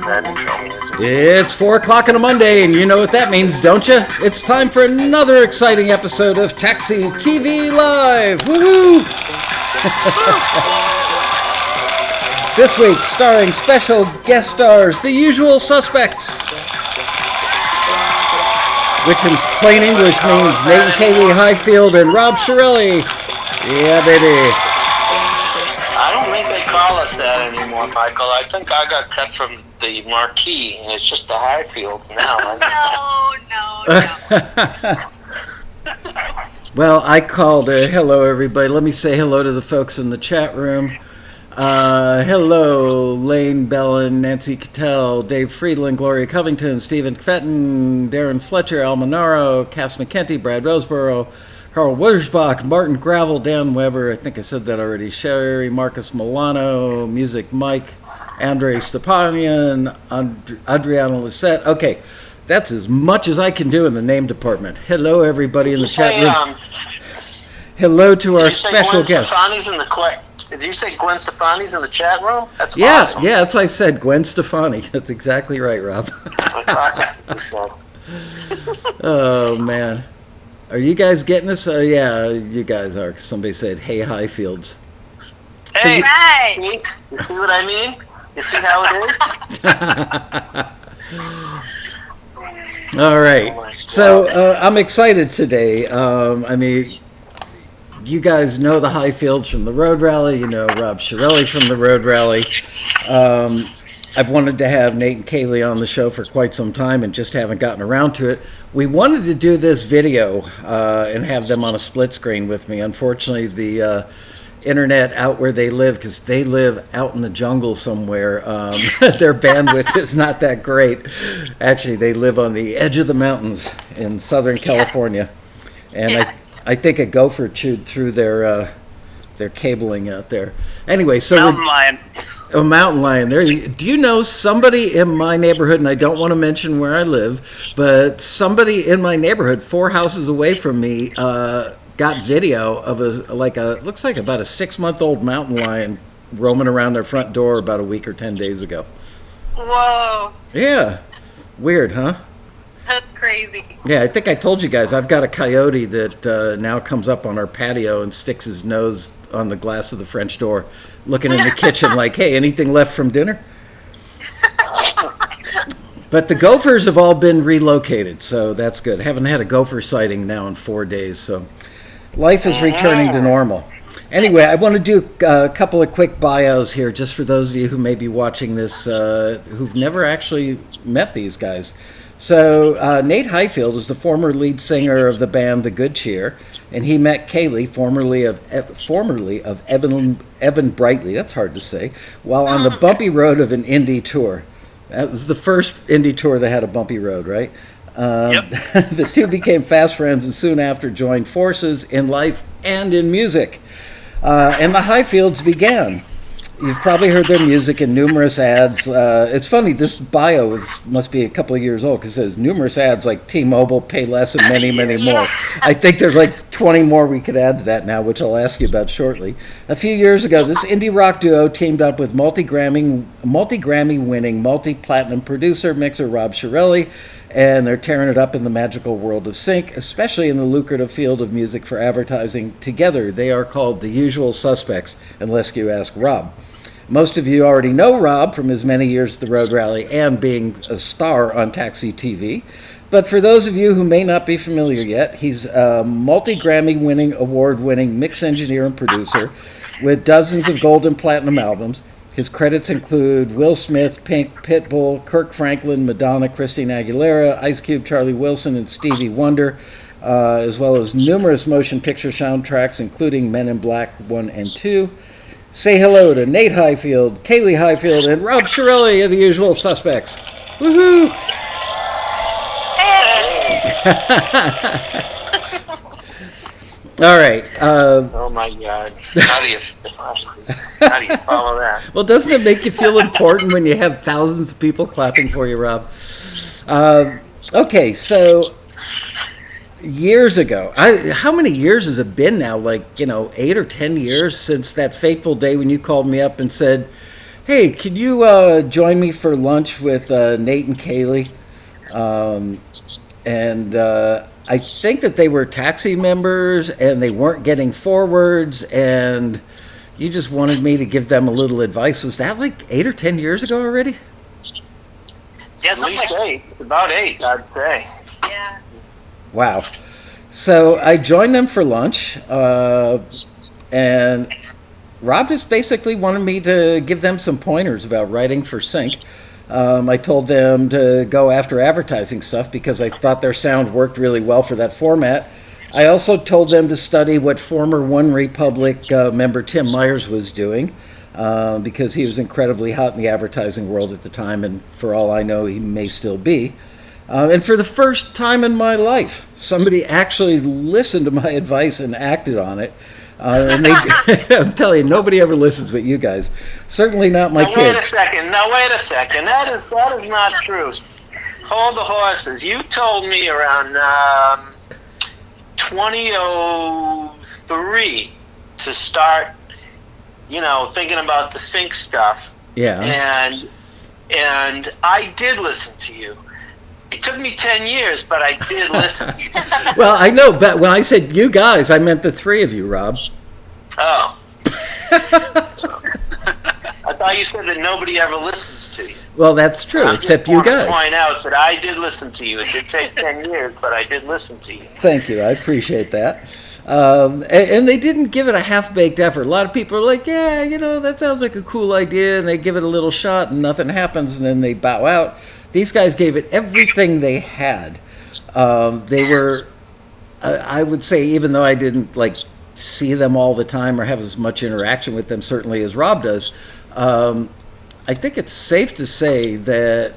that intro music. It's 4 o'clock on a Monday, and you know what that means, don't you? It's time for another exciting episode of Taxi TV Live. Woohoo! This week, starring special guest stars, the usual suspects. Which in plain English means Nate and Kaelie Highfield and Rob Chiarelli. Yeah, baby. I don't think they call it that anymore, Michael. I think I got cut from the marquee, and it's just the Highfields now. No. Well, I called hello, everybody. Let me say hello to the folks in the chat room. Hello, Lane Bellin, Nancy Cattell, Dave Friedland, Gloria Covington, Stephen Fetton, Darren Fletcher, Al Monaro, Cass McKenty, Brad Roseborough, Carl Wittersbach, Martin Gravel, Dan Weber, I think I said that already, Sherry, Marcus Milano, Music Mike, Andre Stepanian, Adriana Lisette. Okay, that's as much as I can do in the name department. Hello, everybody in the chat room. Hello to our special guest. Did you say Gwen Stefani's in the chat room? That's awesome. Yeah, that's what I said, Gwen Stefani. That's exactly right, Rob. Oh, man. Are you guys getting this? Yeah, you guys are. Somebody said, hey, Highfields. Hey, right. You see what I mean? You see how it is? All right. So I'm excited today. I mean, you guys know the Highfields from the Road Rally. You know Rob Chiarelli from the Road Rally. I've wanted to have Nate and Kaelie on the show for quite some time and just haven't gotten around to it. We wanted to do this video and have them on a split screen with me. Unfortunately, the internet out where they live, because they live out in the jungle somewhere, their bandwidth is not that great. Actually, they live on the edge of the mountains in Southern California. And I think a gopher chewed through their cabling out there. Anyway, so mountain lion. A mountain lion. There. Do you know somebody in my neighborhood? And I don't want to mention where I live, but somebody in my neighborhood, 4 houses away from me, got video of looks like about a 6-month-old mountain lion roaming around their front door about a week or 10 days ago. Whoa. Yeah. Weird, huh? That's crazy. Yeah, I think I told you guys, I've got a coyote that now comes up on our patio and sticks his nose on the glass of the French door, looking in the kitchen like, hey, anything left from dinner? But the gophers have all been relocated, so that's good. Haven't had a gopher sighting now in 4 days, so life is returning to normal. Anyway, I want to do a couple of quick bios here, just for those of you who may be watching this who've never actually met these guys. So Nate Highfield is the former lead singer of the band The Good Cheer, and he met Kaelie, formerly of Evan Brightly, that's hard to say, while on the bumpy road of an indie tour. That was the first indie tour that had a bumpy road, right? Yep. The two became fast friends and soon after joined forces in life and in music. And the Highfields began. You've probably heard their music in numerous ads. It's funny, this bio must be a couple of years old because it says numerous ads like T-Mobile, Pay Less, and many, many more. I think there's like 20 more we could add to that now, which I'll ask you about shortly. A few years ago, this indie rock duo teamed up with multi-Grammy winning, multi-platinum producer, mixer Rob Chiarelli, and they're tearing it up in the magical world of sync, especially in the lucrative field of music for advertising. Together, they are called the usual suspects, unless you ask Rob. Most of you already know Rob from his many years at the Road Rally and being a star on Taxi TV. But for those of you who may not be familiar yet, he's a multi-Grammy winning, award-winning mix engineer and producer with dozens of gold and platinum albums. His credits include Will Smith, Pink, Pitbull, Kirk Franklin, Madonna, Christina Aguilera, Ice Cube, Charlie Wilson, and Stevie Wonder, as well as numerous motion picture soundtracks, including Men in Black 1 and 2. Say hello to Nate Highfield, Kaelie Highfield, and Rob Chiarelli of the usual suspects. Woohoo! All right. Oh my God! How do you follow that? Well, doesn't it make you feel important when you have thousands of people clapping for you, Rob? Okay, so years ago, how many years has it been now? 8 or 10 years since that fateful day when you called me up and said, hey, can you join me for lunch with Nate and Kaelie? And I think that they were taxi members and they weren't getting forwards, and you just wanted me to give them a little advice. Was that like 8 or 10 years ago already? Yeah, at least 8. About 8, I'd say. Yeah. Wow. So I joined them for lunch, and Rob just basically wanted me to give them some pointers about writing for sync. I told them to go after advertising stuff because I thought their sound worked really well for that format. I also told them to study what former One Republic member Tim Myers was doing because he was incredibly hot in the advertising world at the time, and for all I know, he may still be. And for the first time in my life, somebody actually listened to my advice and acted on it. And I'm telling you, nobody ever listens but you guys. Certainly not my kids. Wait a second. That is not true. Hold the horses. You told me around 2003 to start, thinking about the sync stuff. Yeah. And I did listen to you. It took me 10 years, but I did listen. Well, I know, but when I said you guys, I meant the three of you, Rob. Oh. I thought you said that nobody ever listens to you. Well, that's true, except you guys. I point out that I did listen to you. It did take 10 years, but I did listen to you. Thank you. I appreciate that. And they didn't give it a half-baked effort. A lot of people are like, yeah, that sounds like a cool idea, and they give it a little shot, and nothing happens, and then they bow out. These guys gave it everything they had. They were, I would say, even though I didn't see them all the time or have as much interaction with them, certainly as Rob does, I think it's safe to say that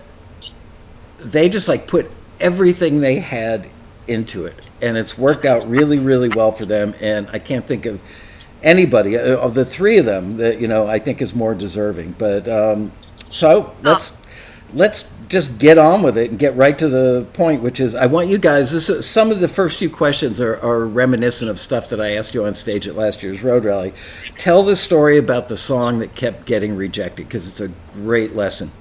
they just put everything they had into it, and it's worked out really, really well for them. And I can't think of anybody of the three of them that I think is more deserving. But so let's just get on with it and get right to the point, which is I want you guys, some of the first few questions are reminiscent of stuff that I asked you on stage at last year's Road Rally. Tell the story about the song that kept getting rejected, because it's a great lesson.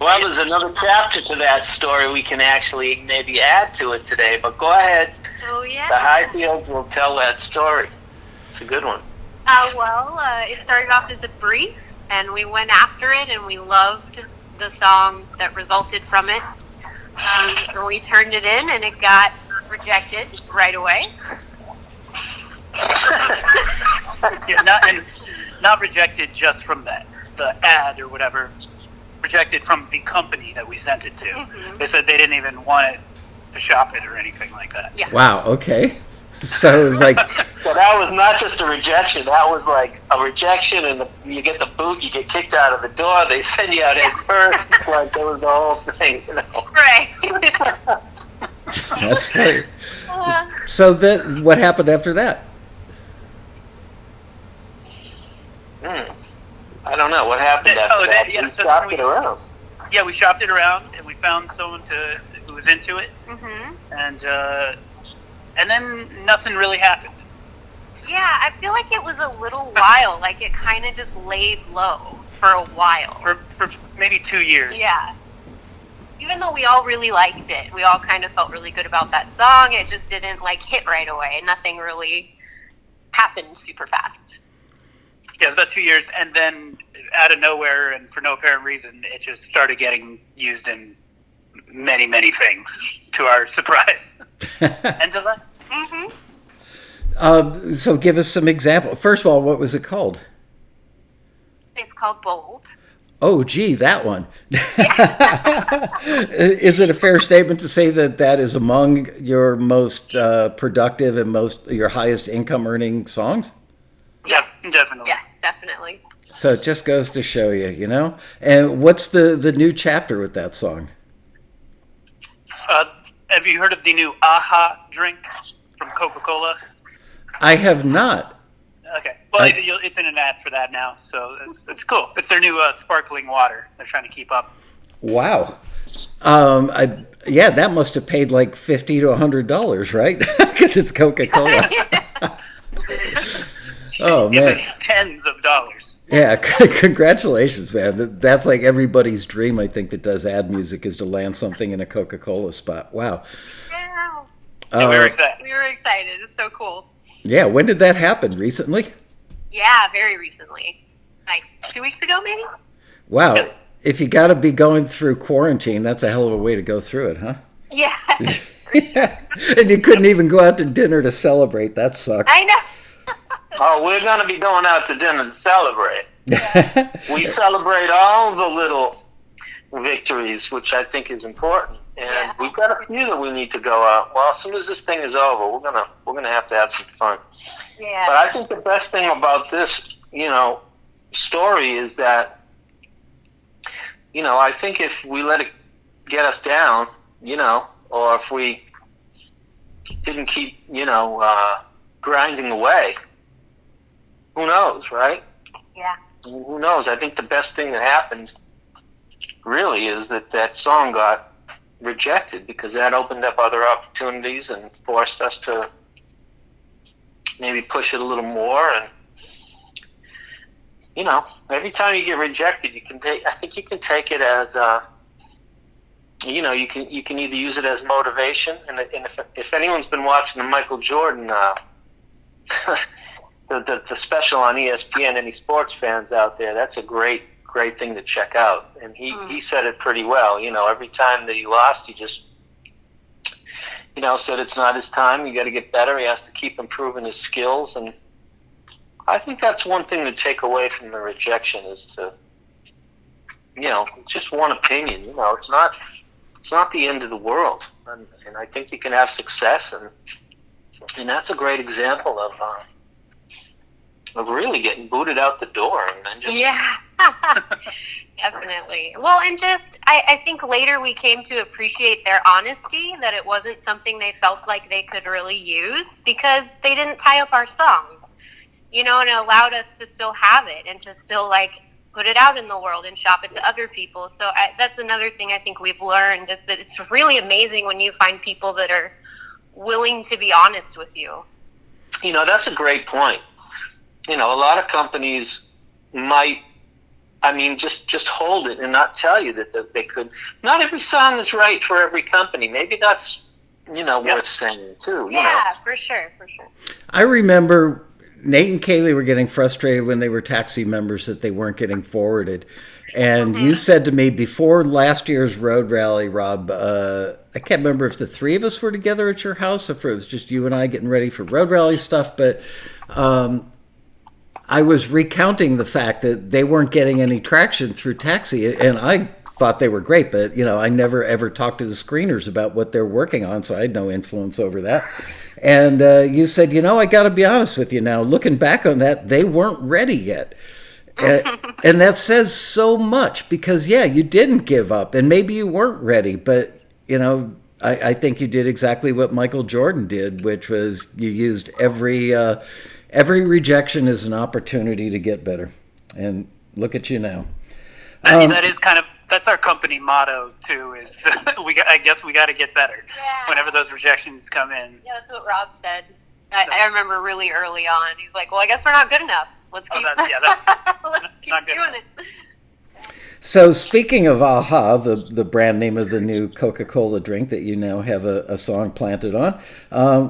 Well, there's another chapter to that story we can actually maybe add to it today, but go ahead. Oh, yeah. The Highfields will tell that story. It's a good one. It started off as a brief, and we went after it, and we loved the song that resulted from it. And we turned it in, and it got rejected right away. Not rejected just from the ad or whatever. Rejected from the company that we sent it to. Mm-hmm. They said they didn't even want it to shop it or anything like that. Yeah. Wow. Okay. So it was like. So that was not just a rejection. That was like a rejection, and you get the boot, you get kicked out of the door. They send you out head first. Like it was the whole thing, Right. That's funny. So then, what happened after that? I don't know what happened after that. Yeah, we shopped it around. Yeah, we shopped it around, and we found someone who was into it, Mm-hmm. and then nothing really happened. Yeah, I feel like it was a little while. Like it kind of just laid low for a while. For maybe 2 years. Yeah. Even though we all really liked it, we all kind of felt really good about that song. It just didn't hit right away. Nothing really happened super fast. Yeah, it was about 2 years, and then out of nowhere and for no apparent reason, it just started getting used in many, many things, to our surprise. And delight. Mm-hmm. So give us some example. First of all, what was it called? It's called Bold. Oh, gee, that one. Is it a fair statement to say that is among your most productive and your highest income earning songs? Yes, definitely. Yes, definitely. So it just goes to show you, And what's the new chapter with that song? Have you heard of the new AHA drink from Coca-Cola? I have not. Okay. Well, it's in an ad for that now, so it's cool. It's their new sparkling water. They're trying to keep up. Wow. That must have paid like $50 to $100, right? Because it's Coca-Cola. Oh, It man. was tens of dollars. Yeah, congratulations, man. That's like everybody's dream, I think, that does ad music, is to land something in a Coca-Cola spot. Wow. Yeah. And we were excited. We were excited. It's so cool. Yeah, when did that happen? Recently? Yeah, very recently. Like 2 weeks ago, maybe? Wow. If you got to be going through quarantine, that's a hell of a way to go through it, huh? Yeah. And you couldn't even go out to dinner to celebrate. That sucks. I know. Oh, we're going to be going out to dinner to celebrate. We celebrate all the little victories, which I think is important. And we've got a few that we need to go out. Well, as soon as this thing is over, we're gonna have to have some fun. Yeah. But I think the best thing about this, story is that, I think if we let it get us down, or if we didn't keep, grinding away, who knows, right? Yeah. Who knows? I think the best thing that happened really is that song got rejected, because that opened up other opportunities and forced us to maybe push it a little more. And every time you get rejected, I think you can take it as you can either use it as motivation, and if anyone's been watching the Michael Jordan the special on ESPN, any sports fans out there, that's a great thing to check out. And he said it pretty well. Every time that he lost, he just said it's not his time. You got to get better. He has to keep improving his skills. And I think that's one thing to take away from the rejection, is to just one opinion. It's not the end of the world. And I think you can have success, and that's a great example of really getting booted out the door and then just Definitely. Well, and just I think later we came to appreciate their honesty, that it wasn't something they felt like they could really use, because they didn't tie up our song, and it allowed us to still have it and to still put it out in the world and shop it to other people. So that's another thing I think we've learned, is that it's really amazing when you find people that are willing to be honest with you. That's a great point. A lot of companies might, just hold it and not tell you that they could. Not every song is right for every company. Maybe that's, worth saying too. Yeah, for sure. I remember Nate and Kaelie were getting frustrated when they were Taxi members that they weren't getting forwarded. And you said to me before last year's road rally, Rob, I can't remember if the three of us were together at your house, or if it was just you and I getting ready for road rally stuff, but I was recounting the fact that they weren't getting any traction through Taxi, and I thought they were great, but I never ever talked to the screeners about what they're working on, so I had no influence over that. And you said, I got to be honest with you now, looking back on that, they weren't ready yet. And that says so much, because you didn't give up, and maybe you weren't ready, but I think you did exactly what Michael Jordan did, which was you used every rejection as an opportunity to get better. And look at you now. That is that's our company motto too, is I guess we got to get better whenever those rejections come in. Yeah, that's what Rob said. I remember really early on, he's like, well, I guess we're not good enough. Let's keep, let's keep doing it. So speaking of Aha, the brand name of the new Coca-Cola drink that you now have a song planted on,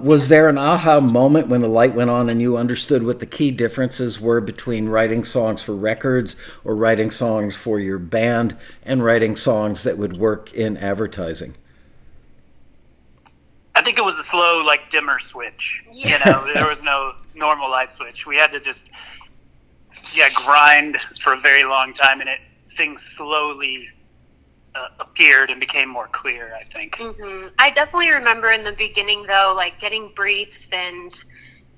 was there an aha moment when the light went on and you understood what the key differences were between writing songs for records or writing songs for your band and writing songs that would work in advertising? I think it was a slow, dimmer switch. There was no normal light switch. We had to just, grind for a very long time, and things slowly appeared and became more clear, I think. Mm-hmm. I definitely remember in the beginning, though, getting briefs, and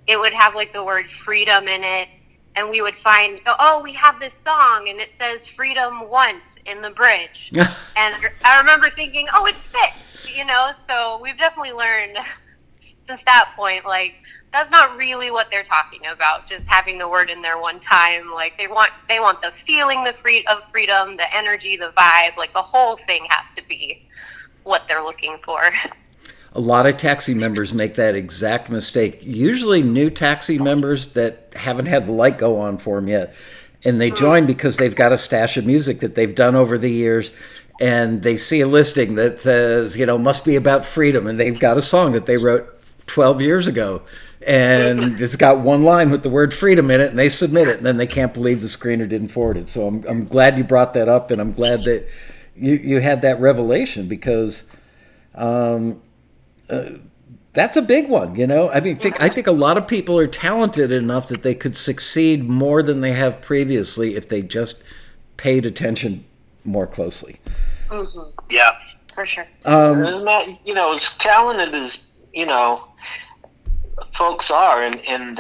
it would have the word freedom in it, and we would find, we have this song, and it says freedom once in the bridge. And I remember thinking, it fits, so we've definitely learned since that point, that's not really what they're talking about, just having the word in there one time. They want the feeling of freedom, the energy, the vibe, the whole thing has to be what they're looking for. A lot of taxi members make that exact mistake. Usually new taxi members that haven't had the light go on for them yet. And they join because they've got a stash of music that they've done over the years. And they see a listing that says, must be about freedom. And they've got a song that they wrote 12 years ago. And it's got one line with the word freedom in it. And they submit it. And then they can't believe the screener didn't forward it. So I'm glad you brought that up. And I'm glad that you had that revelation because... that's a big one, I think a lot of people are talented enough that they could succeed more than they have previously if they just paid attention more closely. Mm-hmm. Yeah, for sure. As talented as folks are, and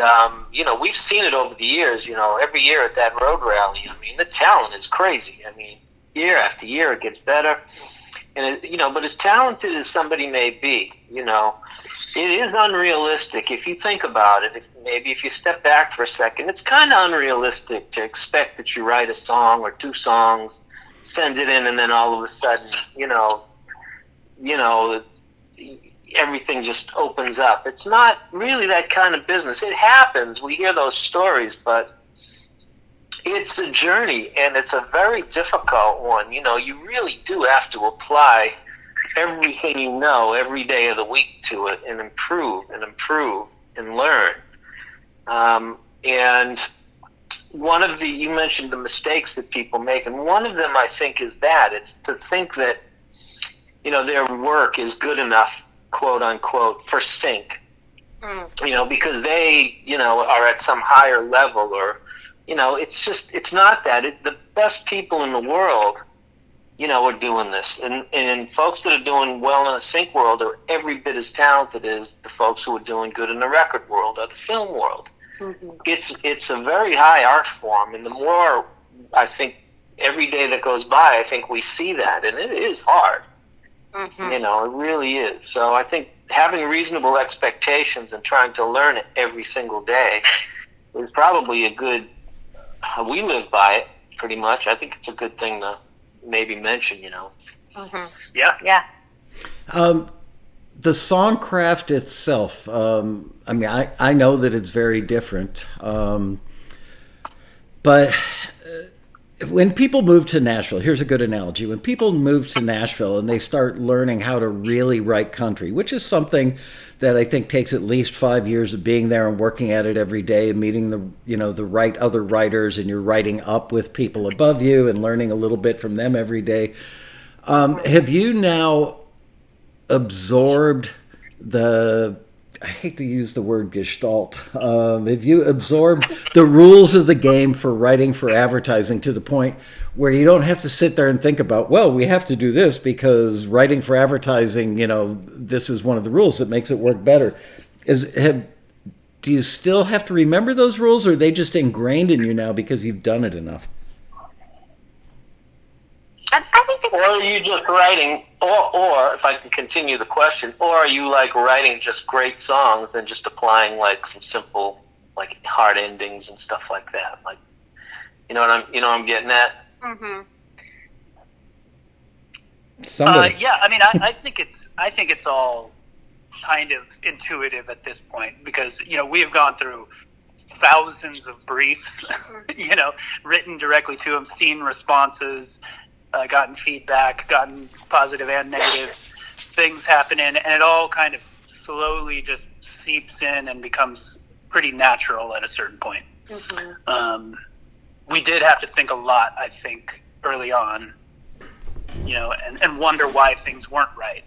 we've seen it over the years. Every year at that road rally, the talent is crazy. Year after year it gets better. And but as talented as somebody may be, it is unrealistic if you think about it. If you step back for a second, it's kind of unrealistic to expect that you write a song or two songs, send it in, and then all of a sudden, everything just opens up. It's not really that kind of business. It happens. We hear those stories, but it's a journey, and it's a very difficult one. You really do have to apply everything every day of the week to it and improve and learn. And one of you mentioned the mistakes that people make, and one of them I think is that it's to think that, their work is good enough, quote unquote, for sync, because they, are at some higher level or, it's not that. The best people in the world, are doing this. And folks that are doing well in the sync world are every bit as talented as the folks who are doing good in the record world or the film world. Mm-hmm. It's a very high art form. And the more, I think, every day that goes by, I think we see that. And it is hard. Mm-hmm. It really is. So I think having reasonable expectations and trying to learn it every single day is probably a good... we live by it pretty much. I think it's a good thing to maybe mention, Mm-hmm. Yeah. The songcraft itself, I know that it's very different. But when people move to Nashville, here's a good analogy. When people move to Nashville and they start learning how to really write country, which is something that I think takes at least 5 years of being there and working at it every day and meeting the right other writers, and you're writing up with people above you and learning a little bit from them every day. Have you now absorbed I hate to use the word gestalt. Have you absorbed the rules of the game for writing for advertising to the point where you don't have to sit there and think about, well, we have to do this because writing for advertising, this is one of the rules that makes it work better. Do you still have to remember those rules, or are they just ingrained in you now because you've done it enough? I think or are you just writing, or if I can continue the question, or are you like writing just great songs and just applying like some simple, like hard endings and stuff like that? Like, what I'm getting at? Mm-hmm. Yeah, I think it's all kind of intuitive at this point because we have gone through thousands of briefs, written directly to them, seen responses, gotten feedback, gotten positive and negative things happening, and it all kind of slowly just seeps in and becomes pretty natural at a certain point. Mm-hmm. We did have to think a lot, I think, early on, and wonder why things weren't right.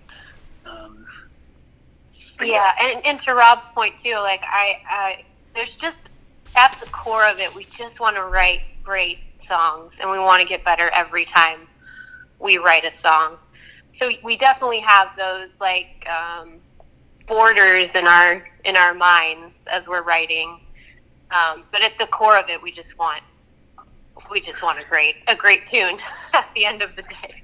And to Rob's point too, like I there's just at the core of it, we just want to write great songs, and we want to get better every time we write a song. So we definitely have those like borders in our minds as we're writing. But at the core of it, we just want a great tune at the end of the day.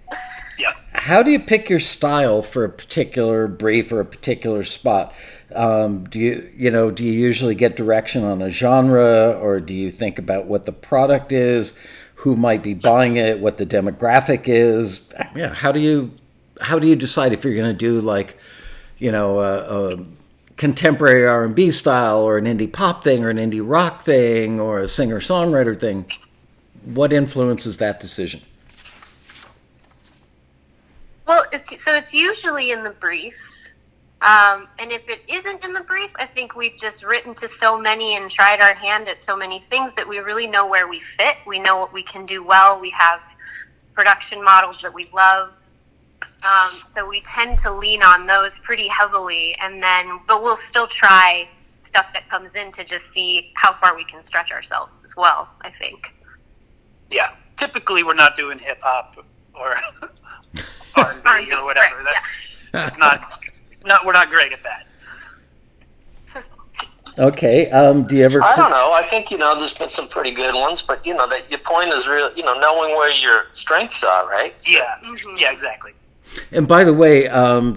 Yeah. How do you pick your style for a particular brief or a particular spot? Do you usually get direction on a genre, or do you think about what the product is, who might be buying it, what the demographic is? Yeah. How do you decide if you're going to do like, a contemporary R&B style or an indie pop thing or an indie rock thing or a singer-songwriter thing? What influences that decision? Well, it's usually in the briefs. And if it isn't in the brief, I think we've just written to so many and tried our hand at so many things that we really know where we fit. We know what we can do well. We have production models that we love. So we tend to lean on those pretty heavily. But we'll still try stuff that comes in to just see how far we can stretch ourselves as well, I think. Yeah. Typically, we're not doing hip hop or R&B or whatever. That's not, we're not great at that. Okay. Do you ever? I don't know. I think there's been some pretty good ones, but that your point is real. Knowing where your strengths are, right? Yeah. Yeah. Exactly. And by the way,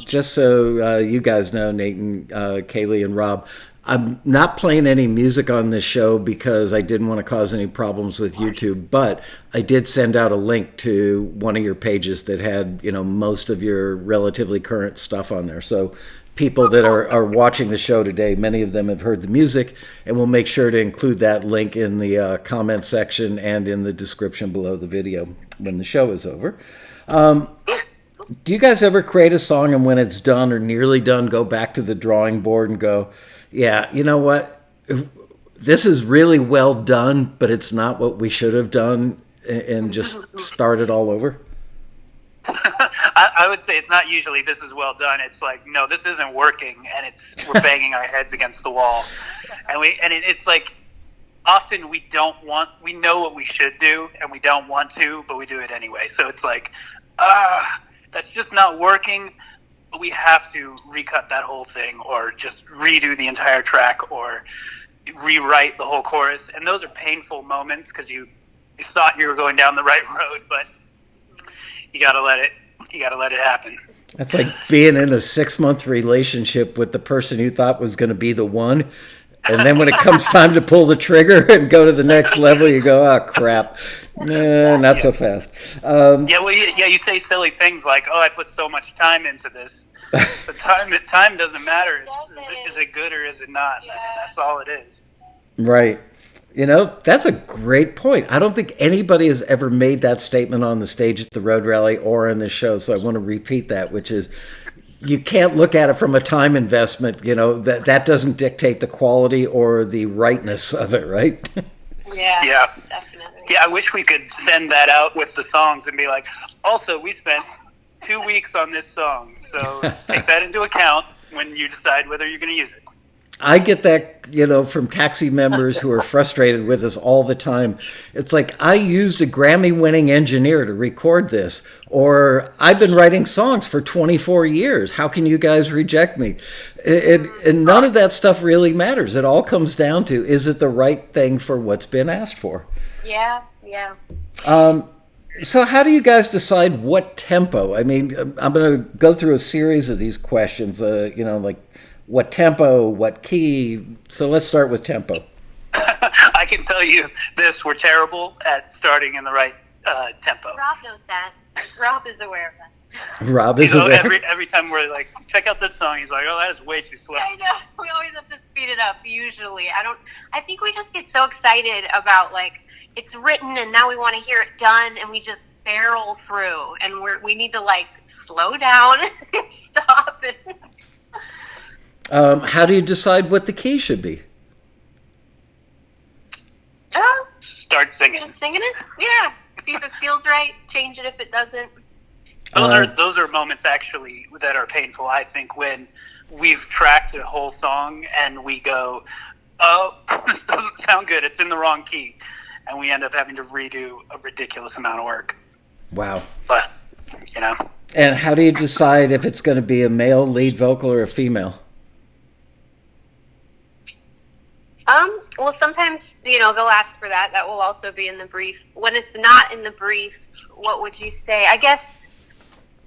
just so you guys know, Nate and Kaelie and Rob, I'm not playing any music on this show because I didn't want to cause any problems with YouTube, but I did send out a link to one of your pages that had, most of your relatively current stuff on there. So people that are watching the show today, many of them have heard the music, and we'll make sure to include that link in the comment section and in the description below the video when the show is over. Do you guys ever create a song and when it's done or nearly done, go back to the drawing board and go, yeah, you know what? This is really well done, but it's not what we should have done, and just start it all over? I would say it's not usually this is well done. It's like, no, this isn't working, and we're banging our heads against the wall. It's like often we know what we should do, and we don't want to, but we do it anyway. So it's like, that's just not working. We have to recut that whole thing or just redo the entire track or rewrite the whole chorus. And those are painful moments because you thought you were going down the right road, but you gotta let it happen. That's like being in a 6-month relationship with the person you thought was going to be the one. And then when it comes time to pull the trigger and go to the next level, you go, oh, crap. Nah, not so fast. You say silly things like, oh, I put so much time into this. But time doesn't matter. Is it good or is it not? Yeah. That's all it is. Right. That's a great point. I don't think anybody has ever made that statement on the stage at the Road Rally or in the show, so I want to repeat that, which is, you can't look at it from a time investment, that doesn't dictate the quality or the rightness of it, right? Yeah, definitely. Yeah, I wish we could send that out with the songs and be like, also, we spent 2 weeks on this song, so take that into account when you decide whether you're going to use it. I get that, from Taxi members who are frustrated with us all the time. It's like, I used a Grammy-winning engineer to record this, or I've been writing songs for 24 years. How can you guys reject me? And none of that stuff really matters. It all comes down to, is it the right thing for what's been asked for? Yeah. So how do you guys decide what tempo? I mean, I'm going to go through a series of these questions, like, what tempo, what key? So let's start with tempo. I can tell you this, we're terrible at starting in the right tempo. Rob knows that. Rob is aware of that. Rob is aware. Every time we're like, check out this song, he's like, oh, that is way too slow. I know. We always have to speed it up, usually. I think we just get so excited about, like, it's written and now we want to hear it done, and we just barrel through, and we need to, like, slow down and stop and... How do you decide what the key should be? Start singing. Just singing it? Yeah. See if it feels right. Change it if it doesn't. Those are moments actually that are painful, I think, when we've tracked a whole song and we go, oh, this doesn't sound good. It's in the wrong key. And we end up having to redo a ridiculous amount of work. Wow. But, And how do you decide if it's going to be a male lead vocal or a female? Well, sometimes, they'll ask for that. That will also be in the brief. When it's not in the brief, what would you say? I guess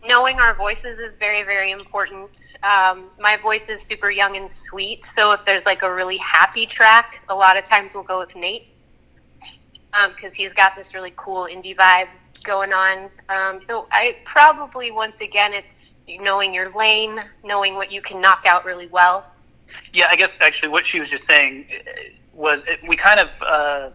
knowing our voices is very, very important. My voice is super young and sweet, so if there's like a really happy track, a lot of times we'll go with Nate because he's got this really cool indie vibe. going on. So I probably, once again, it's knowing your lane, knowing what you can knock out really well. Yeah, I guess actually what she was just saying was we kind of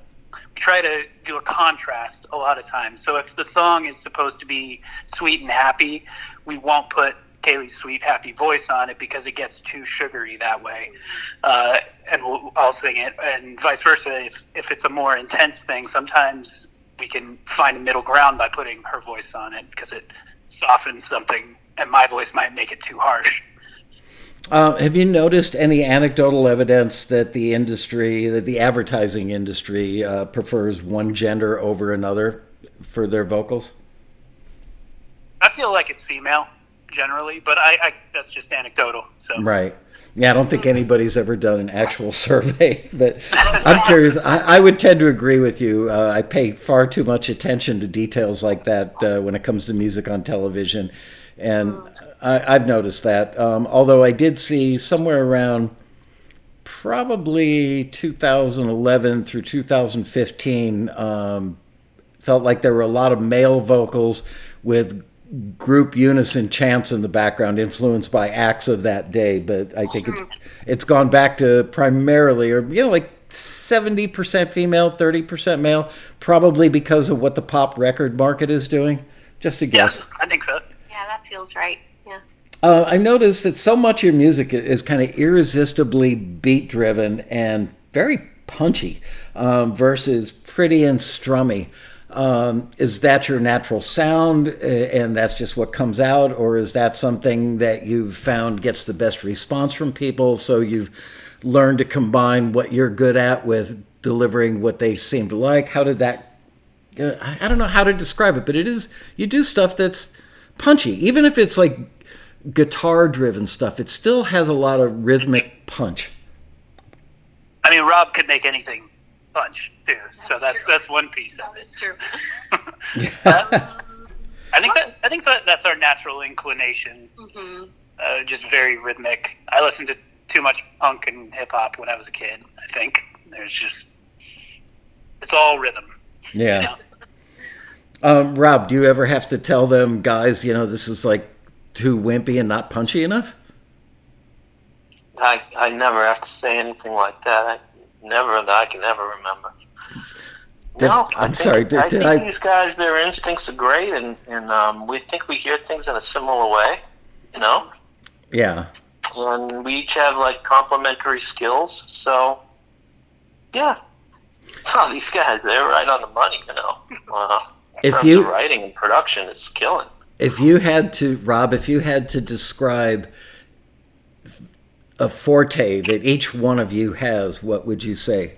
try to do a contrast a lot of times. So if the song is supposed to be sweet and happy, we won't put Kaelie's sweet, happy voice on it because it gets too sugary that way. And I'll sing it, and vice versa. If it's a more intense thing, sometimes we can find a middle ground by putting her voice on it because it softens something, and my voice might make it too harsh. Have you noticed any anecdotal evidence that the advertising industry prefers one gender over another for their vocals? I feel like it's female generally, but I that's just anecdotal. So. Right. Yeah, I don't think anybody's ever done an actual survey, but I'm curious. I would tend to agree with you. I pay far too much attention to details like that when it comes to music on television, and I've noticed that. Although I did see somewhere around probably 2011 through 2015, felt like there were a lot of male vocals with group unison chants in the background influenced by acts of that day, but I think it's gone back to primarily, or like 70% female, 30% male, probably because of what the pop record market is doing. Just a guess. Yeah, I think so. Yeah, that feels right. Yeah. I noticed that so much of your music is kind of irresistibly beat driven and very punchy versus pretty and strummy. Is that your natural sound and that's just what comes out, or is that something that you've found gets the best response from people, so you've learned to combine what you're good at with delivering what they seem to like? How did that I don't know how to describe it, but you do stuff that's punchy. Even if it's like guitar driven stuff, it still has a lot of rhythmic punch. I mean, Rob could make anything punch too, so that's one piece of it. That's true. I think that's our natural inclination. Mm-hmm. Just very rhythmic. I listened to too much punk and hip hop when I was a kid. I think it's all rhythm. Yeah. Rob, do you ever have to tell them, guys, this is like too wimpy and not punchy enough? I never have to say anything like that. I can never remember. I think these guys, their instincts are great, and we think we hear things in a similar way, Yeah. And we each have like complementary skills, so yeah. Oh, these guys, they're right on the money, In terms of writing and production, it's killing. If you had to describe a forte that each one of you has, what would you say?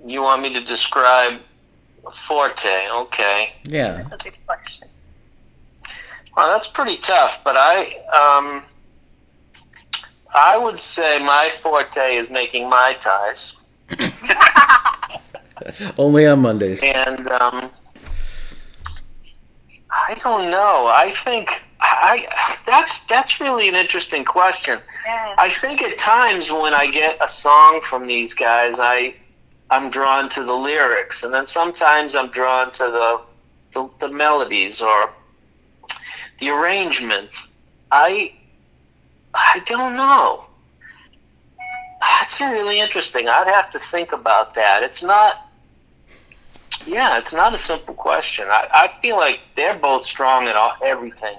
You want me to describe a forte? Okay. Yeah. That's a good question. Well, that's pretty tough, but I would say my forte is making Mai Tais. Only on Mondays. And I don't know. I think that's really an interesting question. Yeah. I think at times when I get a song from these guys, I'm drawn to the lyrics, and then sometimes I'm drawn to the melodies or the arrangements. I don't know. That's really interesting. I'd have to think about that. It's not a simple question. I feel like they're both strong in everything.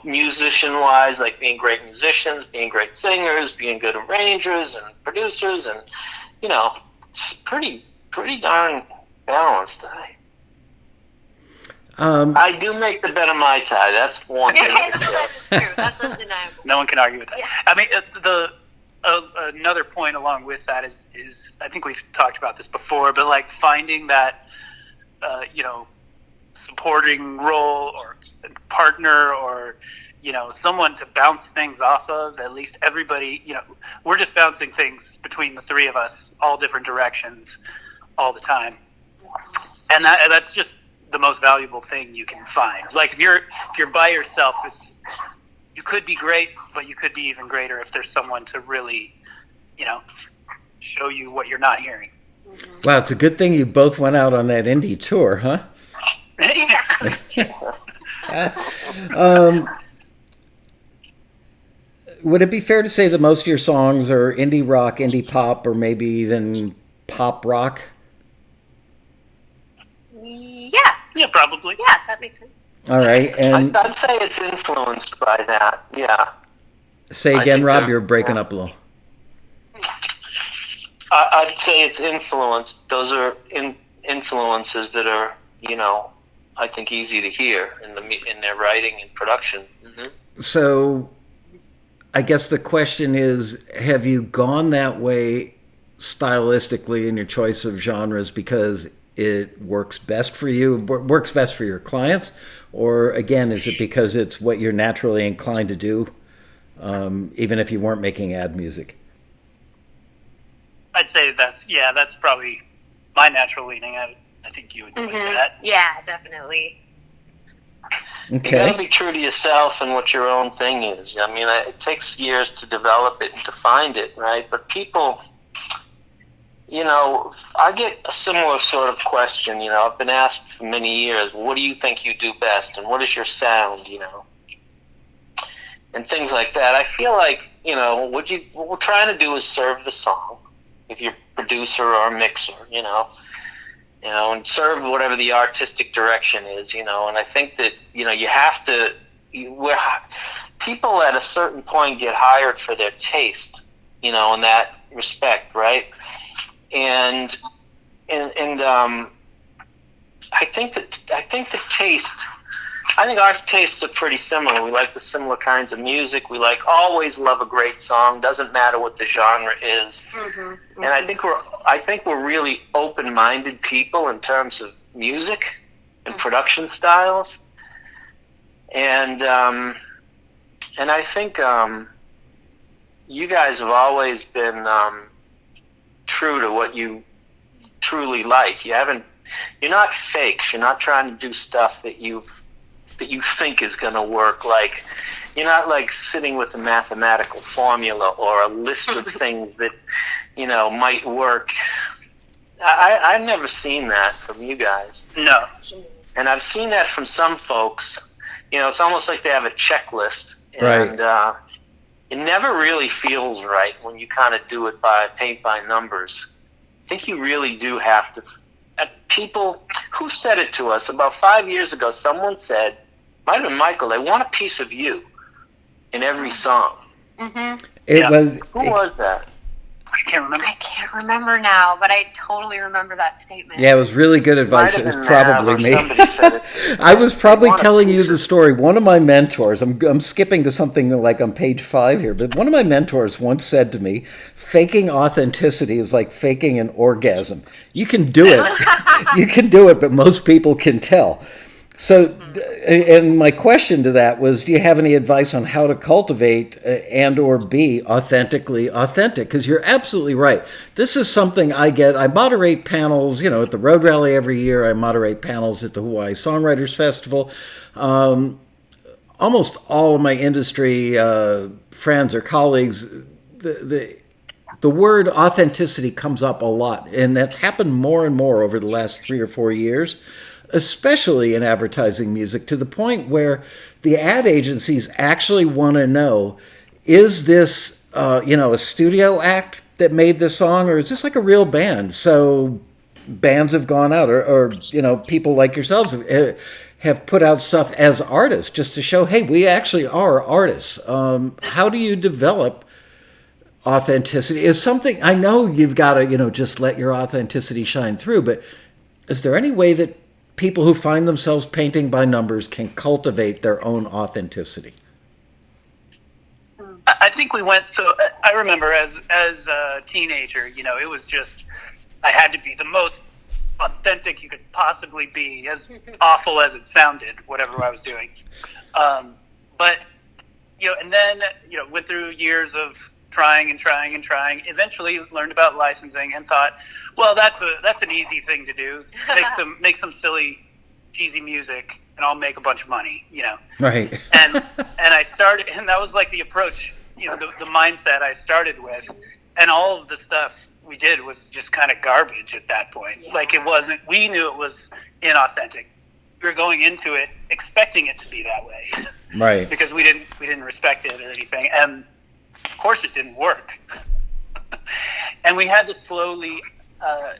Musician-wise, like being great musicians, being great singers, being good arrangers and producers, and it's pretty darn balanced. I do make the better Mai Tai. That's one thing. That's true. That's undeniable. No one can argue with that. Yeah. I mean, another point along with that is I think we've talked about this before, but like finding that supporting role or partner or someone to bounce things off of. At least everybody, we're just bouncing things between the three of us, all different directions, all the time, and that's just the most valuable thing you can find. Like if you're by yourself, you could be great, but you could be even greater if there's someone to really, show you what you're not hearing. Wow, it's a good thing you both went out on that indie tour, huh? Would it be fair to say that most of your songs are indie rock, indie pop, or maybe even pop rock? Yeah. Yeah, probably. Yeah, that makes sense. All right, and I'd say it's influenced by that. Yeah. say I again, think Rob, they're- you're breaking up a little. I'd say it's influenced. Those are influences that are, I think easy to hear in their writing and production. Mm-hmm. So I guess the question is, have you gone that way stylistically in your choice of genres because it works best for you, works best for your clients? Or again, is it because it's what you're naturally inclined to do, even if you weren't making ad music? I'd say that's probably my natural leaning. I think you would say that. Yeah, definitely. You Okay. got to be true to yourself and what your own thing is. I mean, it takes years to develop it and to find it, right? But people, I get a similar sort of question. I've been asked for many years, what do you think you do best? And what is your sound, And things like that. I feel like, what we're trying to do is serve the song, if you're a producer or a mixer, and serve whatever the artistic direction is, and I think that, you have to, people at a certain point get hired for their taste, in that respect, right? And I think our tastes are pretty similar. We like the similar kinds of music. We always love a great song. Doesn't matter what the genre is. And I think we're really open-minded people in terms of music and production styles. And I think you guys have always been true to what you truly like. You're not fakes. You're not trying to do stuff that you think is going to work. You're not sitting with a mathematical formula or a list of things that might work. I've never seen that from you guys. No. And I've seen that from some folks. It's almost like they have a checklist, and it never really feels right when you kind of do it paint by numbers. I think you really do have to. People who said it to us about 5 years ago, someone said, might have been Michael, they want a piece of you in every song. It was. Who was that? I can't remember. I can't remember now, but I totally remember that statement. Yeah, it was really good advice. Might It was have been probably me. Mav or somebody said it. I was probably telling you the story. One of my mentors, I'm skipping to something like on page 5 here, but one of my mentors once said to me, faking authenticity is like faking an orgasm. You can do it, but most people can tell. So, and my question to that was, do you have any advice on how to cultivate and or be authentically authentic? Because you're absolutely right. This is something I get. I moderate panels, at the Road Rally every year. I moderate panels at the Hawaii Songwriters Festival. Almost all of my industry friends or colleagues, the word authenticity comes up a lot, and that's happened more and more over the last 3 or 4 years, especially in advertising music, to the point where the ad agencies actually want to know, is this, a studio act that made this song, or is this like a real band? So bands have gone out, or people like yourselves have put out stuff as artists just to show, hey, we actually are artists. How do you develop authenticity? Is something, I know you've got to, just let your authenticity shine through, but is there any way that people who find themselves painting by numbers can cultivate their own authenticity? I think we went. So I remember as a teenager, it was just I had to be the most authentic you could possibly be, as awful as it sounded, whatever I was doing. But and then went through years of trying. Eventually learned about licensing and thought, well, that's an easy thing to do. Make some silly, cheesy music, and I'll make a bunch of money. Right. And I started, and that was like the approach, the mindset I started with, and all of the stuff we did was just kind of garbage at that point. Yeah. Like, it wasn't. We knew it was inauthentic. We were going into it expecting it to be that way, Right. because we didn't respect it or anything, and of course it didn't work. And we had to slowly. I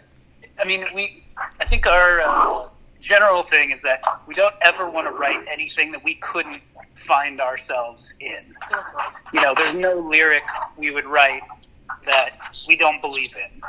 think our general thing is that we don't ever want to write anything that we couldn't find ourselves in. You know, there's no lyric we would write that we don't believe in.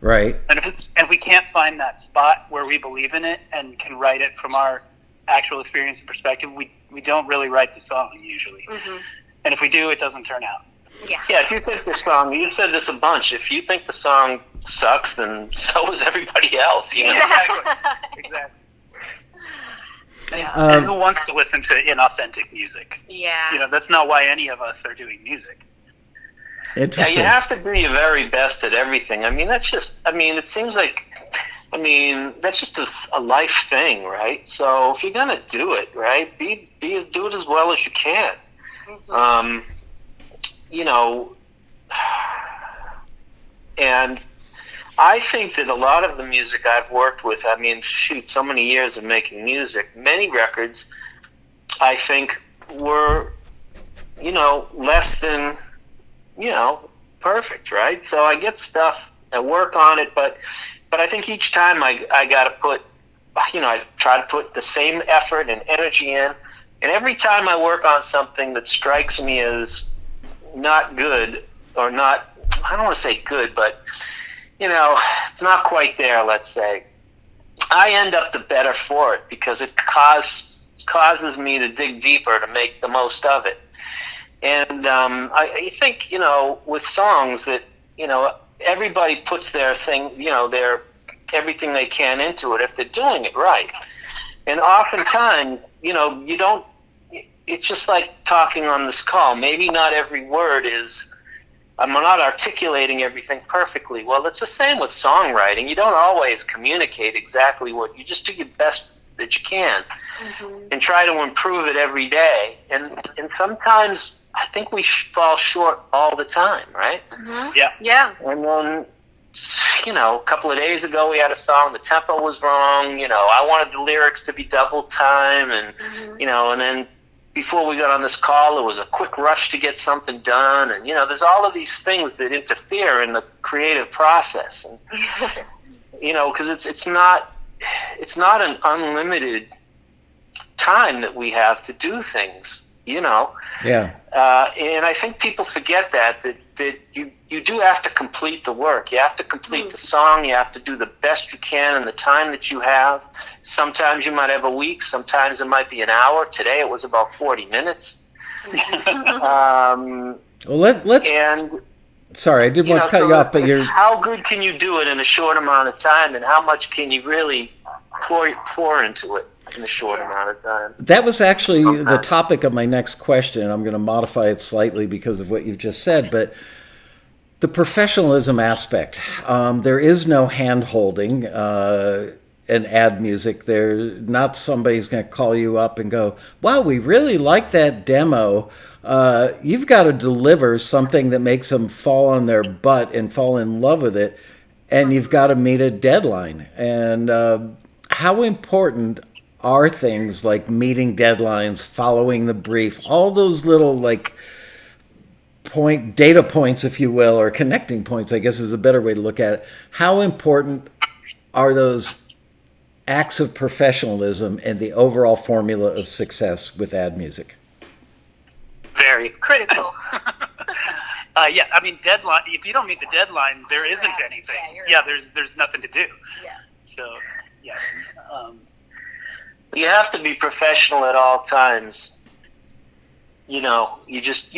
Right. And if we can't find that spot where we believe in it and can write it from our actual experience and perspective, we don't really write the song usually. Mm-hmm. And if we do, it doesn't turn out. Yeah. Yeah, if you think the song, you said this a bunch, if you think the song sucks, then so is everybody else, you know? Exactly. And who wants to listen to inauthentic music? Yeah. You know, that's not why any of us are doing music. Interesting. Yeah, you have to do your very best at everything. I mean, that's just, it seems like, that's just a life thing, right? So if you're going to do it, right, do it as well as you can. Mm-hmm. And I think that a lot of the music I've worked with, so many years of making music, many records, I think were, less than, perfect, right? So I get stuff, I work on it, but I think each time I got to put, I try to put the same effort and energy in, and every time I work on something that strikes me as not good, or not, I don't want to say good, but, it's not quite there, let's say, I end up the better for it, because it causes me to dig deeper to make the most of it. And I think, with songs that, everybody puts their thing, their everything they can into it if they're doing it right. And oftentimes, you don't, it's just like talking on this call. Maybe not every word is, I'm not articulating everything perfectly. Well, it's the same with songwriting. You don't always communicate exactly what, you just do your best that you can, mm-hmm. and try to improve it every day. And sometimes I think we fall short all the time, right? Mm-hmm. Yeah. Yeah. And then, a couple of days ago we had a song, the tempo was wrong, I wanted the lyrics to be double time, and, mm-hmm. And then before we got on this call, there was a quick rush to get something done, and, there's all of these things that interfere in the creative process. And, because it's not an unlimited time that we have to do things, Yeah. And I think people forget that you do have to complete the work. You have to complete the song. You have to do the best you can in the time that you have. Sometimes you might have a week. Sometimes it might be an hour. Today it was about 40 minutes. Well, let's. And sorry, I did want to cut you off, but you're. How good can you do it in a short amount of time, and how much can you really pour into it in a short amount of time? That was actually the topic of my next question. I'm going to modify it slightly because of what you've just said, but the professionalism aspect. There is no hand-holding in ad music. Not somebody's going to call you up and go, wow, we really like that demo. You've got to deliver something that makes them fall on their butt and fall in love with it, and you've got to meet a deadline. And how important are things like meeting deadlines, following the brief, all those little data points, if you will, or connecting points, I guess is a better way to look at it. How important are those acts of professionalism and the overall formula of success with ad music? Very critical. Deadline. If you don't meet the deadline, there isn't anything. Yeah, there's nothing to do. Yeah. So, yeah. You have to be professional at all times. You know this.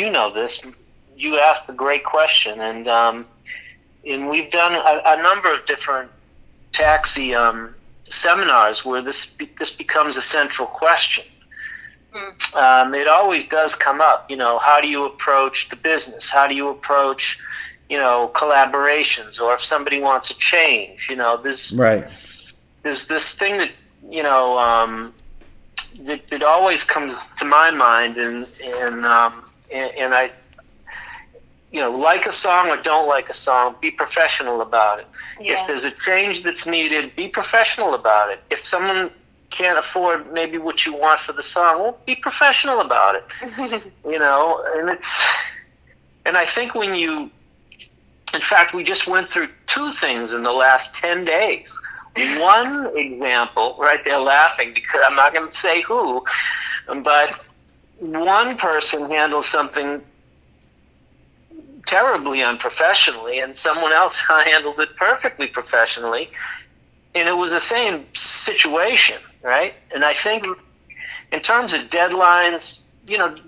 You asked a great question, and we've done a number of different taxi seminars where this becomes a central question. It always does come up. How do you approach the business? How do you approach, collaborations, or if somebody wants a change? There's this thing that that always comes to my mind, and like a song or don't like a song, be professional about it. Yeah. If there's a change that's needed, be professional about it. If someone can't afford maybe what you want for the song, well, be professional about it. And I think in fact, we just went through two things in the last 10 days. One example, right there laughing because I'm not going to say who, but one person handled something terribly unprofessionally, and someone else handled it perfectly professionally, and it was the same situation, right? And I think in terms of deadlines,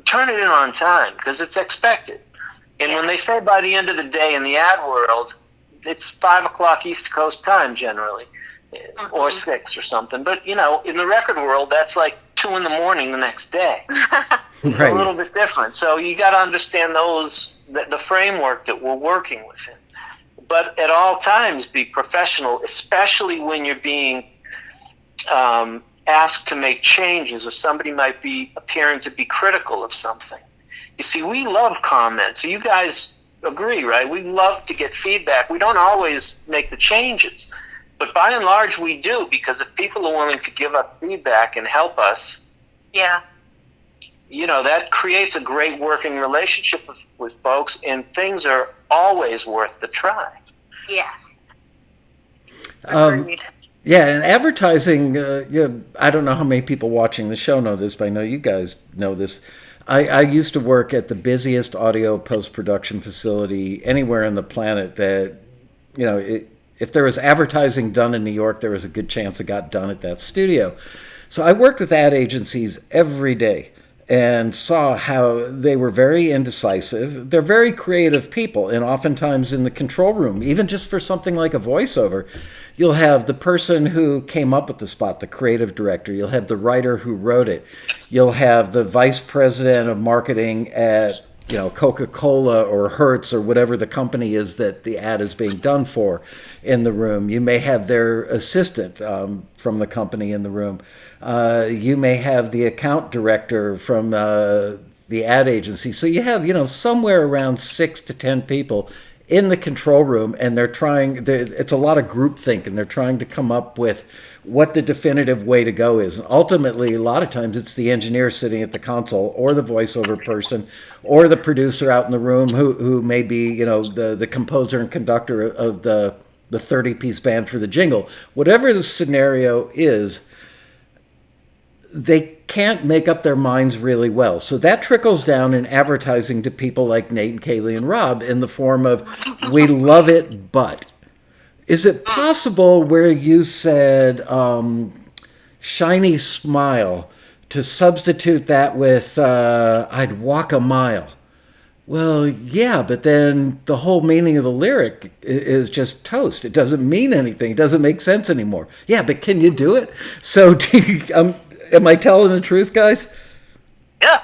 turn it in on time because it's expected. And when they say by the end of the day in the ad world, it's 5 o'clock East Coast time generally, or 6 or something. But, in the record world, that's like 2 in the morning the next day. It's a little bit different. So you got to understand the framework that we're working within. But at all times, be professional, especially when you're being asked to make changes or somebody might be appearing to be critical of something. You see, we love comments. You guys agree, right? We love to get feedback. We don't always make the changes. But by and large, we do, because if people are willing to give us feedback and help us, that creates a great working relationship with folks, and things are always worth the try. Yes. And advertising, I don't know how many people watching the show know this, but I know you guys know this. I used to work at the busiest audio post-production facility anywhere on the planet that, if there was advertising done in New York, there was a good chance it got done at that studio. So I worked with ad agencies every day and saw how they were very indecisive. They're very creative people, and oftentimes in the control room, even just for something like a voiceover, you'll have the person who came up with the spot, the creative director. You'll have the writer who wrote it. You'll have the vice president of marketing at Coca-Cola or Hertz or whatever the company is that the ad is being done for in the room. You may have their assistant from the company in the room. You may have the account director from the ad agency. So you have, somewhere around 6 to 10 people in the control room, and it's a lot of groupthink, and they're trying to come up with what the definitive way to go is. And ultimately, a lot of times it's the engineer sitting at the console, or the voiceover person, or the producer out in the room who may be, the composer and conductor of the 30-piece band for the jingle. Whatever the scenario is, they can't make up their minds really well. So that trickles down in advertising to people like Nate and Kaelie and Rob in the form of, we love it, but. Is it possible where you said shiny smile to substitute that with I'd walk a mile? Well, yeah, but then the whole meaning of the lyric is just toast. It doesn't mean anything. It doesn't make sense anymore. Yeah, but can you do it? So am I telling the truth, guys?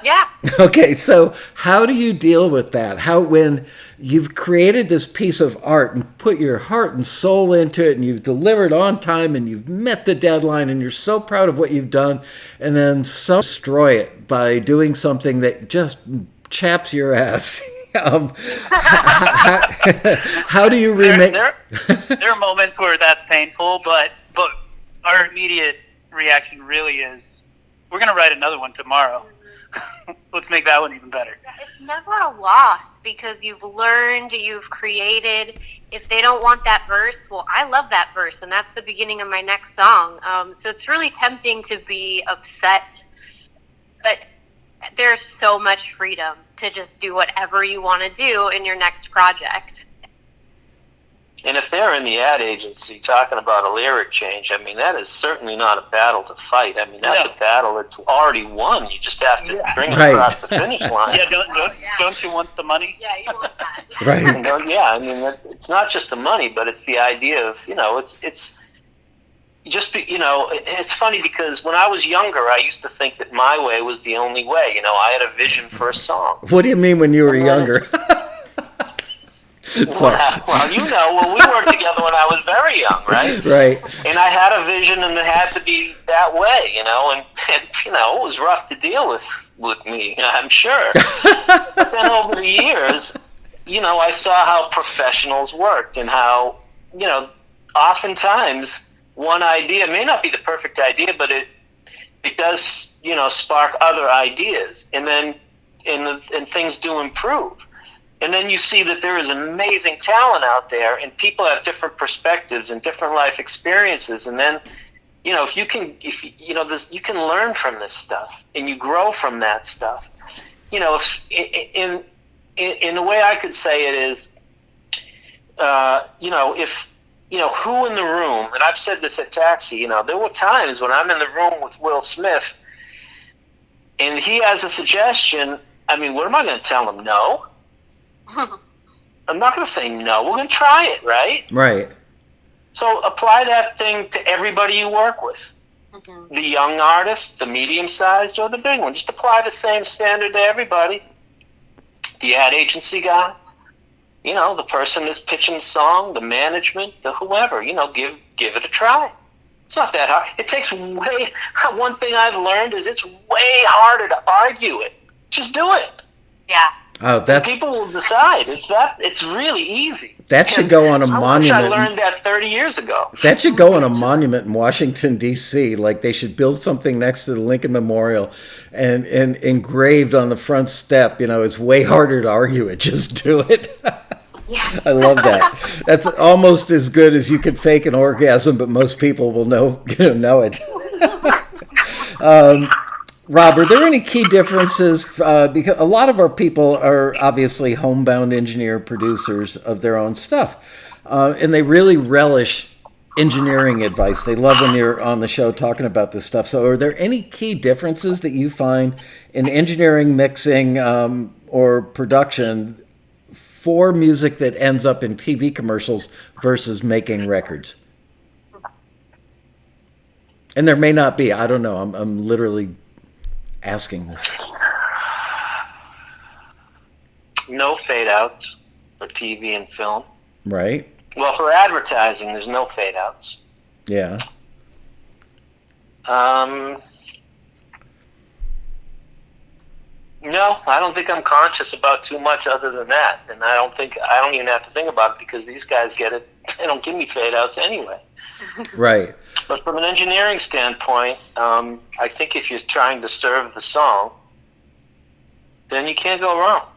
Yeah. Okay, so how do you deal with that? How, when you've created this piece of art and put your heart and soul into it, and you've delivered on time, and you've met the deadline, and you're so proud of what you've done, and then destroy it by doing something that just chaps your ass? How do you remake? There are moments where that's painful, but our immediate reaction really is, we're going to write another one tomorrow. Let's make that one even better. It's never a loss because you've learned, you've created. If they don't want that verse, well, I love that verse, and that's the beginning of my next song. So it's really tempting to be upset, but there's so much freedom to just do whatever you want to do in your next project. And if they're in the ad agency talking about a lyric change, I mean, that is certainly not a battle to fight. I mean, that's a battle that's already won. You just have to bring it across the finish line. Yeah, don't you want the money? Yeah, you want that. Right. I mean, it's not just the money, but it's the idea of, it's just, it's funny because when I was younger, I used to think that my way was the only way. I had a vision for a song. What do you mean when you were younger? Well, we worked together when I was very young, right? Right. And I had a vision, and it had to be that way, and it was rough to deal with me, I'm sure. But then over the years, I saw how professionals worked and how, oftentimes one idea may not be the perfect idea, but it does, spark other ideas, and then and things do improve. And then you see that there is amazing talent out there, and people have different perspectives and different life experiences. And then, if you can learn from this stuff, and you grow from that stuff. If, in the way I could say it is, if who in the room, and I've said this at Taxi, there were times when I'm in the room with Will Smith, and he has a suggestion. I mean, what am I going to tell him? No. I'm not going to say no. We're going to try it, right? Right. So apply that thing to everybody you work with. Mm-hmm. The young artist, the medium-sized, or the big one. Just apply the same standard to everybody. The ad agency guy, the person that's pitching the song, the management, the whoever, give it a try. It's not that hard. It takes one thing I've learned is it's way harder to argue it. Just do it. Yeah. Oh, people will decide. It's really easy. That should go on a monument. I learned that 30 years ago. That should go on a monument in Washington, D.C. Like they should build something next to the Lincoln Memorial and engraved on the front step, it's way harder to argue it. Just do it. Yes. I love that. That's almost as good as you can fake an orgasm, but most people will know it. Rob, are there any key differences? Because a lot of our people are obviously homebound engineer producers of their own stuff, and they really relish engineering advice. They love when you're on the show talking about this stuff. So are there any key differences that you find in engineering, mixing, or production for music that ends up in TV commercials versus making records? And there may not be. I don't know. I'm literally asking this. No fade outs for TV and film. Right. Well, for advertising, there's no fade outs. Yeah. No, I don't think I'm conscious about too much other than that, and I don't even have to think about it because these guys get it. They don't give me fade outs anyway. Right. But from an engineering standpoint, I think if you're trying to serve the song, then you can't go wrong.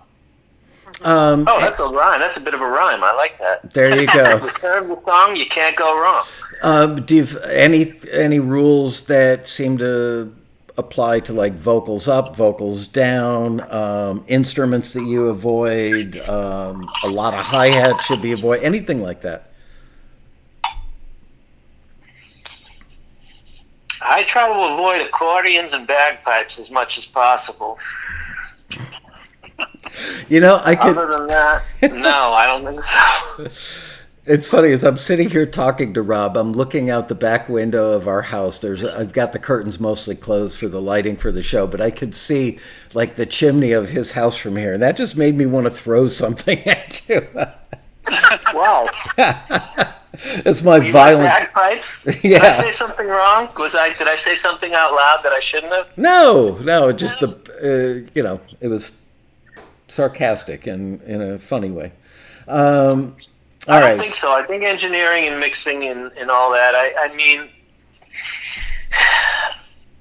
That's a rhyme. That's a bit of a rhyme. I like that. There you go. If you serve the song, you can't go wrong. Do you have any rules that seem to apply to like vocals up, vocals down, instruments that you avoid, a lot of hi-hat should be avoided, anything like that? I try to avoid accordions and bagpipes as much as possible. I could... Other than that, no, I don't think so. It's funny, as I'm sitting here talking to Rob, I'm looking out the back window of our house. I've got the curtains mostly closed for the lighting for the show, but I could see like the chimney of his house from here, and that just made me want to throw something at you. Wow. It's my violence. Yeah. Yeah. Did I say something wrong? Did I say something out loud that I shouldn't have? No, just it was sarcastic and in a funny way. I don't think so. I think engineering and mixing and all that, I mean,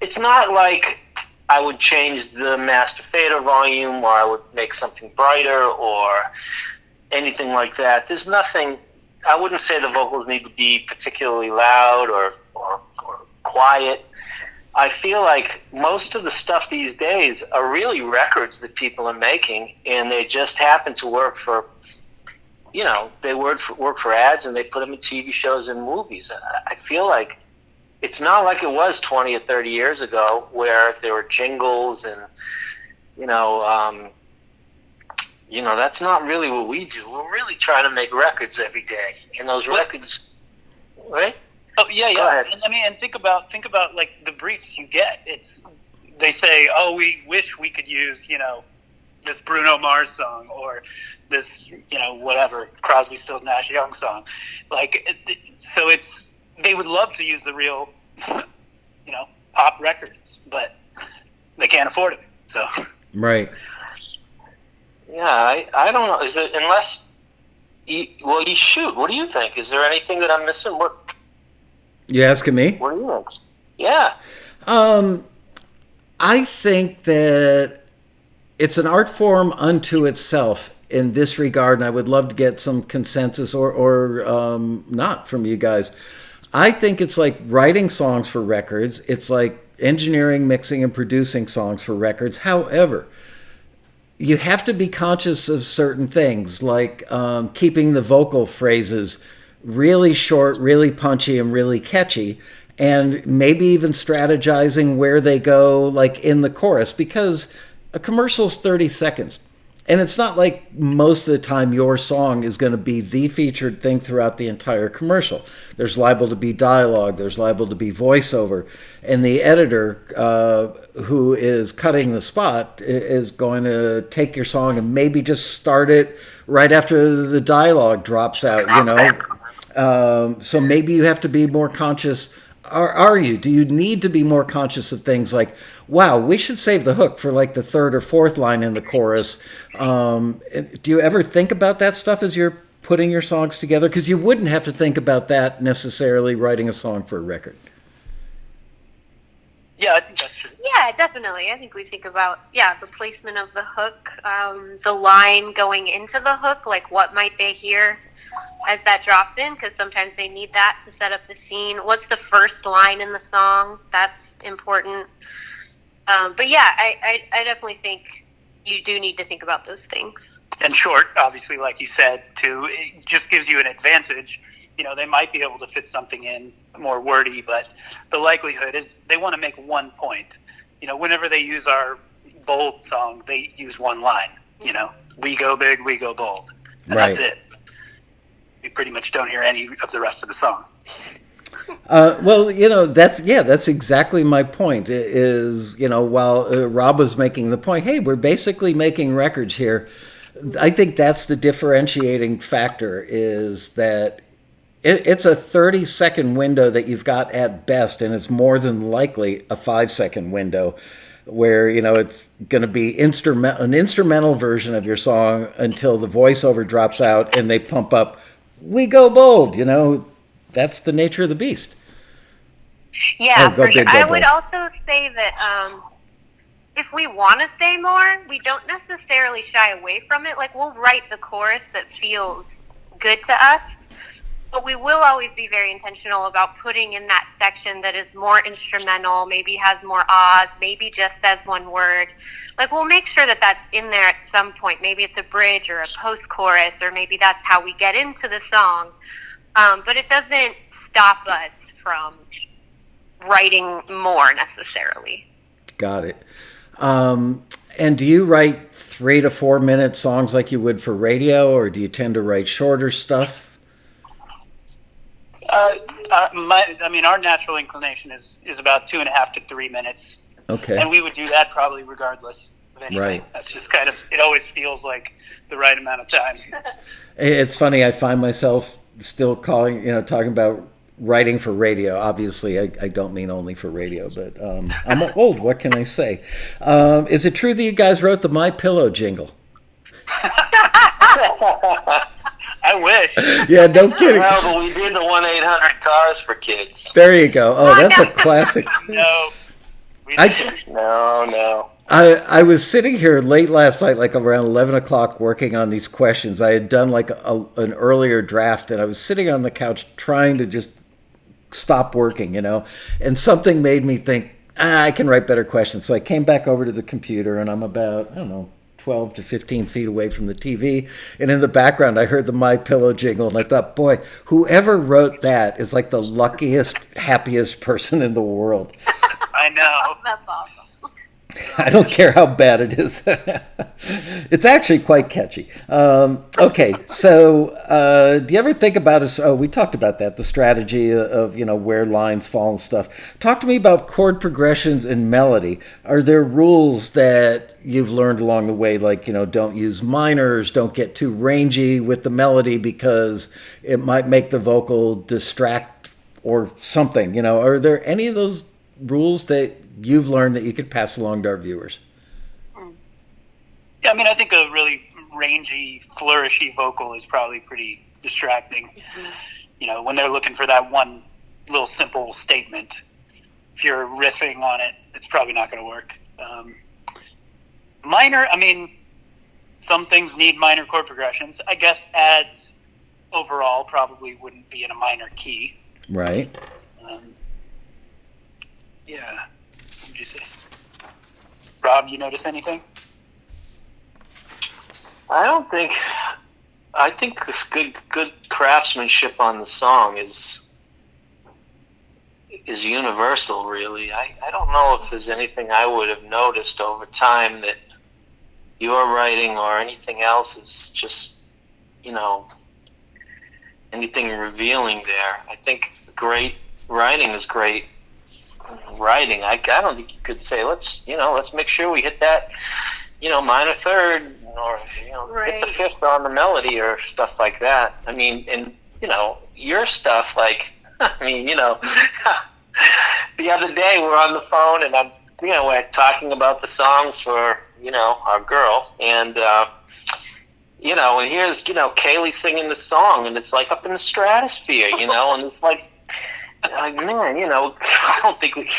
it's not like I would change the master fader volume or I would make something brighter or anything like that. There's nothing, I wouldn't say the vocals need to be particularly loud or quiet. I feel like most of the stuff these days are really records that people are making, and they just happen to work for, they work for ads, and they put them in TV shows and movies. I feel like it's not like it was 20 or 30 years ago where there were jingles and, that's not really what we do. We're really trying to make records every day, and those records, right? Oh yeah. And think about like the briefs you get. They say, oh, we wish we could use this Bruno Mars song or this whatever Crosby, Stills, Nash Young song. So they would love to use the real pop records, but they can't afford it. So right. Yeah, I don't know. Is it unless you shoot? What do you think? Is there anything that I'm missing? You asking me? What do you think? Yeah. I think that it's an art form unto itself in this regard, and I would love to get some consensus or not from you guys. I think it's like writing songs for records. It's like engineering, mixing, and producing songs for records. However, you have to be conscious of certain things, like keeping the vocal phrases really short, really punchy, and really catchy, and maybe even strategizing where they go, like in the chorus, because a commercial's 30 seconds. And it's not like most of the time your song is going to be the featured thing throughout the entire commercial. There's liable to be dialogue, there's liable to be voiceover, and the editor who is cutting the spot is going to take your song and maybe just start it right after the dialogue drops out, so maybe you have to be more conscious. Are you? Do you need to be more conscious of things like, wow, we should save the hook for like the third or fourth line in the chorus? Do you ever think about that stuff as you're putting your songs together? Because you wouldn't have to think about that necessarily writing a song for a record. Yeah, I think that's true. Yeah, definitely. I think we think about, the placement of the hook, the line going into the hook, like what might they hear as that drops in, because sometimes they need that to set up the scene. What's the first line in the song? That's important. But yeah, I definitely think you do need to think about those things. And short, obviously, like you said, too, it just gives you an advantage. They might be able to fit something in more wordy, but the likelihood is they want to make one point. Whenever they use our bold song, they use one line. We go big, we go bold. And right. That's it. We pretty much don't hear any of the rest of the song. That's exactly my point. Is while Rob was making the point, hey, we're basically making records here. I think that's the differentiating factor, is that it's a 30-second window that you've got at best, and it's more than likely a 5-second window where it's going to be an instrumental version of your song until the voiceover drops out and they pump up, we go bold. That's the nature of the beast. Yeah, for sure. I would also say that if we want to say more, we don't necessarily shy away from it. Like, we'll write the chorus that feels good to us, but we will always be very intentional about putting in that section that is more instrumental, maybe has more ahs, maybe just says one word. Like, we'll make sure that that's in there at some point. Maybe it's a bridge or a post-chorus, or maybe that's how we get into the song. But it doesn't stop us from writing more necessarily. Got it. And do you write 3 to 4 minute songs like you would for radio, or do you tend to write shorter stuff? Our natural inclination is about 2.5 to 3 minutes. Okay. And we would do that probably regardless of anything. Right. That's just kind of, it always feels like the right amount of time. It's funny, I find myself still talking about writing for radio. Obviously, I don't mean only for radio, but I'm old. What can I say? Is it true that you guys wrote the My Pillow jingle? I wish. Yeah, no kidding. No, but we did the 1-800-CARS for kids. There you go. Oh, that's a classic. No. No. I was sitting here late last night, like around 11 o'clock, working on these questions. I had done like an earlier draft, and I was sitting on the couch trying to just stop working, and something made me think, I can write better questions. So I came back over to the computer, and I'm about, 12 to 15 feet away from the TV, and in the background I heard the My Pillow jingle, and I thought, boy, whoever wrote that is like the luckiest, happiest person in the world. I know. That's awesome. I don't care how bad it is. It's actually quite catchy. Okay, so do you ever think about us? Oh, we talked about that, the strategy of where lines fall and stuff. Talk to me about chord progressions and melody. Are there rules that you've learned along the way, like don't use minors, don't get too rangy with the melody because it might make the vocal distract or something? Are there any of those rules that you've learned that you could pass along to our viewers? Yeah, I think a really, rangy, flourishy vocal is probably pretty distracting. When they're looking for that one little simple statement, if you're riffing on it, it's probably not going to work. Minor, some things need minor chord progressions. I guess ads overall probably wouldn't be in a minor key. Right. Yeah. What would you say? Rob, you notice anything? I think this good craftsmanship on the song is universal, really. I don't know if there's anything I would have noticed over time that your writing or anything else is just, anything revealing there. I think great writing is great writing. I don't think you could say, let's make sure we hit that, minor third, or, hit the fifth on the melody or stuff like that. And, your stuff, like, the other day we're on the phone and we're talking about the song for, our girl, and, and here's, Kaelie singing the song, and it's like up in the stratosphere, and it's like, man, I don't think we,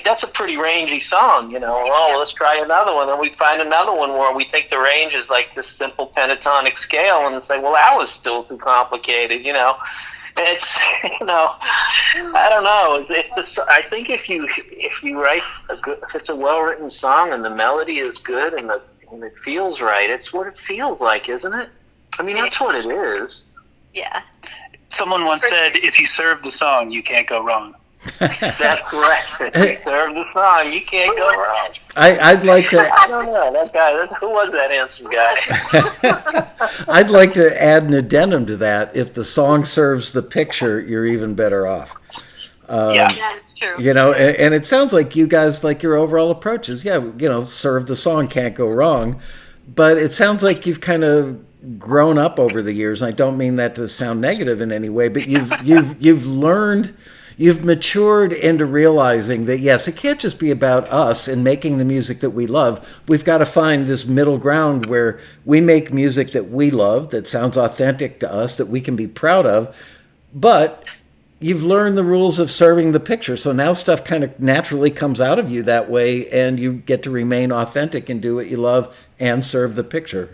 that's a pretty rangy song, well, let's try another one. Then we find another one where we think the range is like this simple pentatonic scale, and it's like, well, that was still too complicated, It's, I don't know. I think if you write if it's a well-written song and the melody is good and it feels right, it's what it feels like, isn't it? That's what it is. Yeah. Someone once said, if you serve the song, you can't go wrong. That's correct. If you serve the song, you can't go wrong. I'd like to... I don't know. That guy, who was that handsome guy? I'd like to add an addendum to that. If the song serves the picture, you're even better off. Yeah, it's true. And it sounds like you guys, like your overall approach is, serve the song, can't go wrong. But it sounds like you've kind of grown up over the years. And I don't mean that to sound negative in any way, but you've learned... You've matured into realizing that, yes, it can't just be about us and making the music that we love. We've got to find this middle ground where we make music that we love, that sounds authentic to us, that we can be proud of. But you've learned the rules of serving the picture. So now stuff kind of naturally comes out of you that way, and you get to remain authentic and do what you love and serve the picture.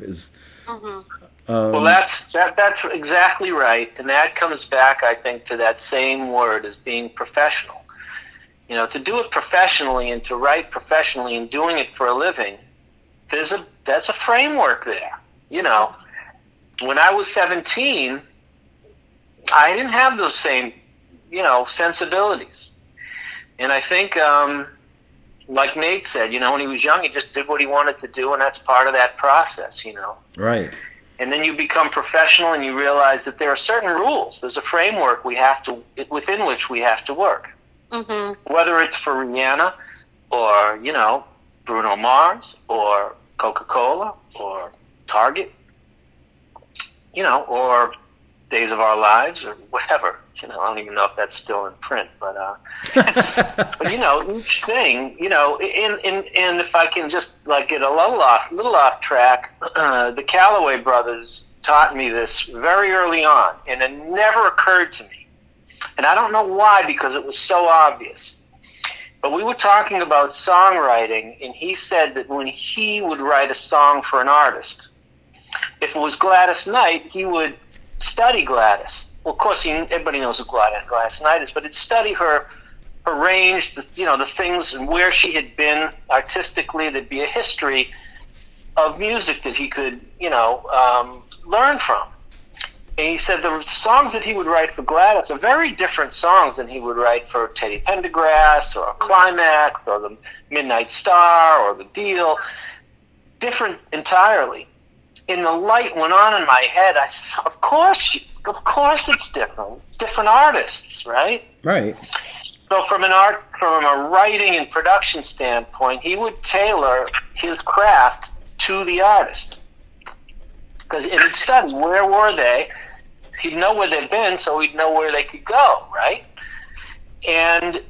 Well, that's exactly right, and that comes back, I think, to that same word as being professional. To do it professionally and to write professionally and doing it for a living, that's a framework there. When I was 17, I didn't have those same, sensibilities, and I think, like Nate said, when he was young, he just did what he wanted to do, and that's part of that process. Right. And then you become professional and you realize that there are certain rules. There's a framework within which we have to work. Mm-hmm. Whether it's for Rihanna or, Bruno Mars or Coca-Cola or Target, or Days of Our Lives or whatever. I don't even know if that's still in print, but but each thing, and if I can just get a little off track, the Calloway brothers taught me this very early on, and it never occurred to me, and I don't know why, because it was so obvious. But we were talking about songwriting, and he said that when he would write a song for an artist, if it was Gladys Knight, he would study Gladys. Well, of course, everybody knows who Gladys Knight is, but he'd study her range, the things and where she had been artistically. There'd be a history of music that he could, learn from. And he said the songs that he would write for Gladys are very different songs than he would write for Teddy Pendergrass or Climax or the Midnight Star or The Deal. Different entirely. And the light went on in my head. I thought, of course it's different. Different artists, right? Right. So from a writing and production standpoint, he would tailor his craft to the artist. Because he'd study where were they, he'd know where they've been, so he'd know where they could go, right? And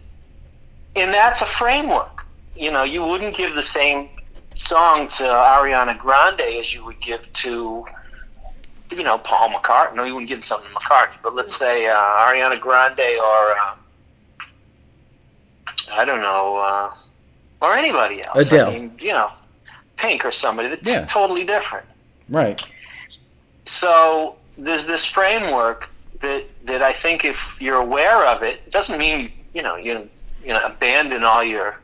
that's a framework. You wouldn't give the same song to Ariana Grande as you would give to, Paul McCartney. No, you wouldn't give something to McCartney, but let's say Ariana Grande or I don't know, or anybody else. Adele. I mean, Pink or somebody that's totally different. Right. So there's this framework that I think if you're aware of it, it doesn't mean you abandon all your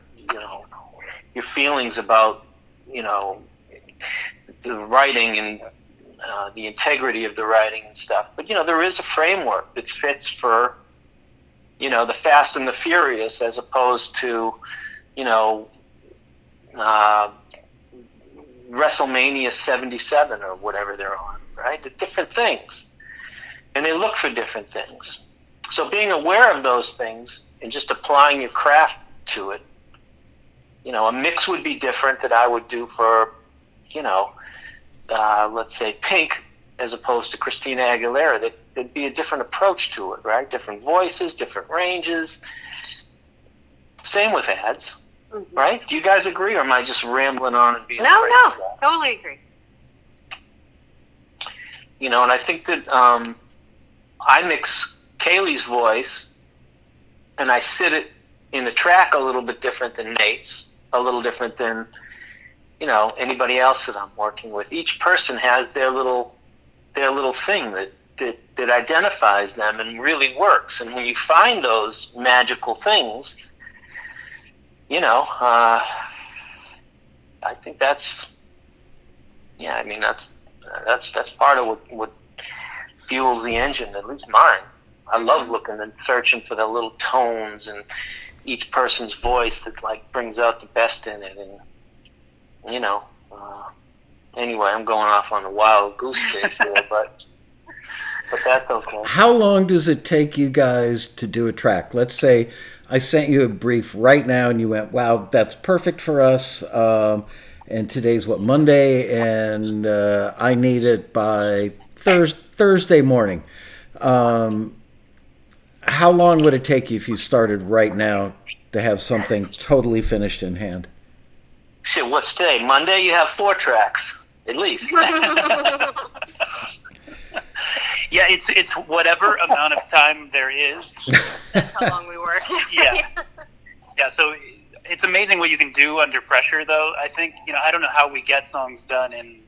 your feelings about the writing and the integrity of the writing and stuff. But there is a framework that fits for the Fast and the Furious as opposed to WrestleMania 77 or whatever they're on. Right? They're different things, and they look for different things. So being aware of those things and just applying your craft to it. A mix would be different that I would do for, let's say Pink as opposed to Christina Aguilera. There'd be a different approach to it, right? Different voices, different ranges. Same with ads, right? Do you guys agree, or am I just rambling on and being No, totally agree. And I think that I mix Kaelie's voice and I sit it in the track a little bit different than Nate's, a little different than, anybody else that I'm working with. Each person has their little thing that identifies them and really works. And when you find those magical things, I think that's part of what fuels the engine, at least mine. I love looking and searching for the little tones and each person's voice that brings out the best in it. And anyway, I'm going off on a wild goose chase there, but that's okay. How long does it take you guys to do a track? Let's say I sent you a brief right now and you went, wow, that's perfect for us. And today's Monday, and I need it by Thursday morning. How long would it take you if you started right now to have something totally finished in hand? Shit, what's today? Monday? You have 4 tracks, at least. Yeah, it's whatever amount of time there is. That's how long we work. Yeah. So it's amazing what you can do under pressure, though. I think I don't know how we get songs done in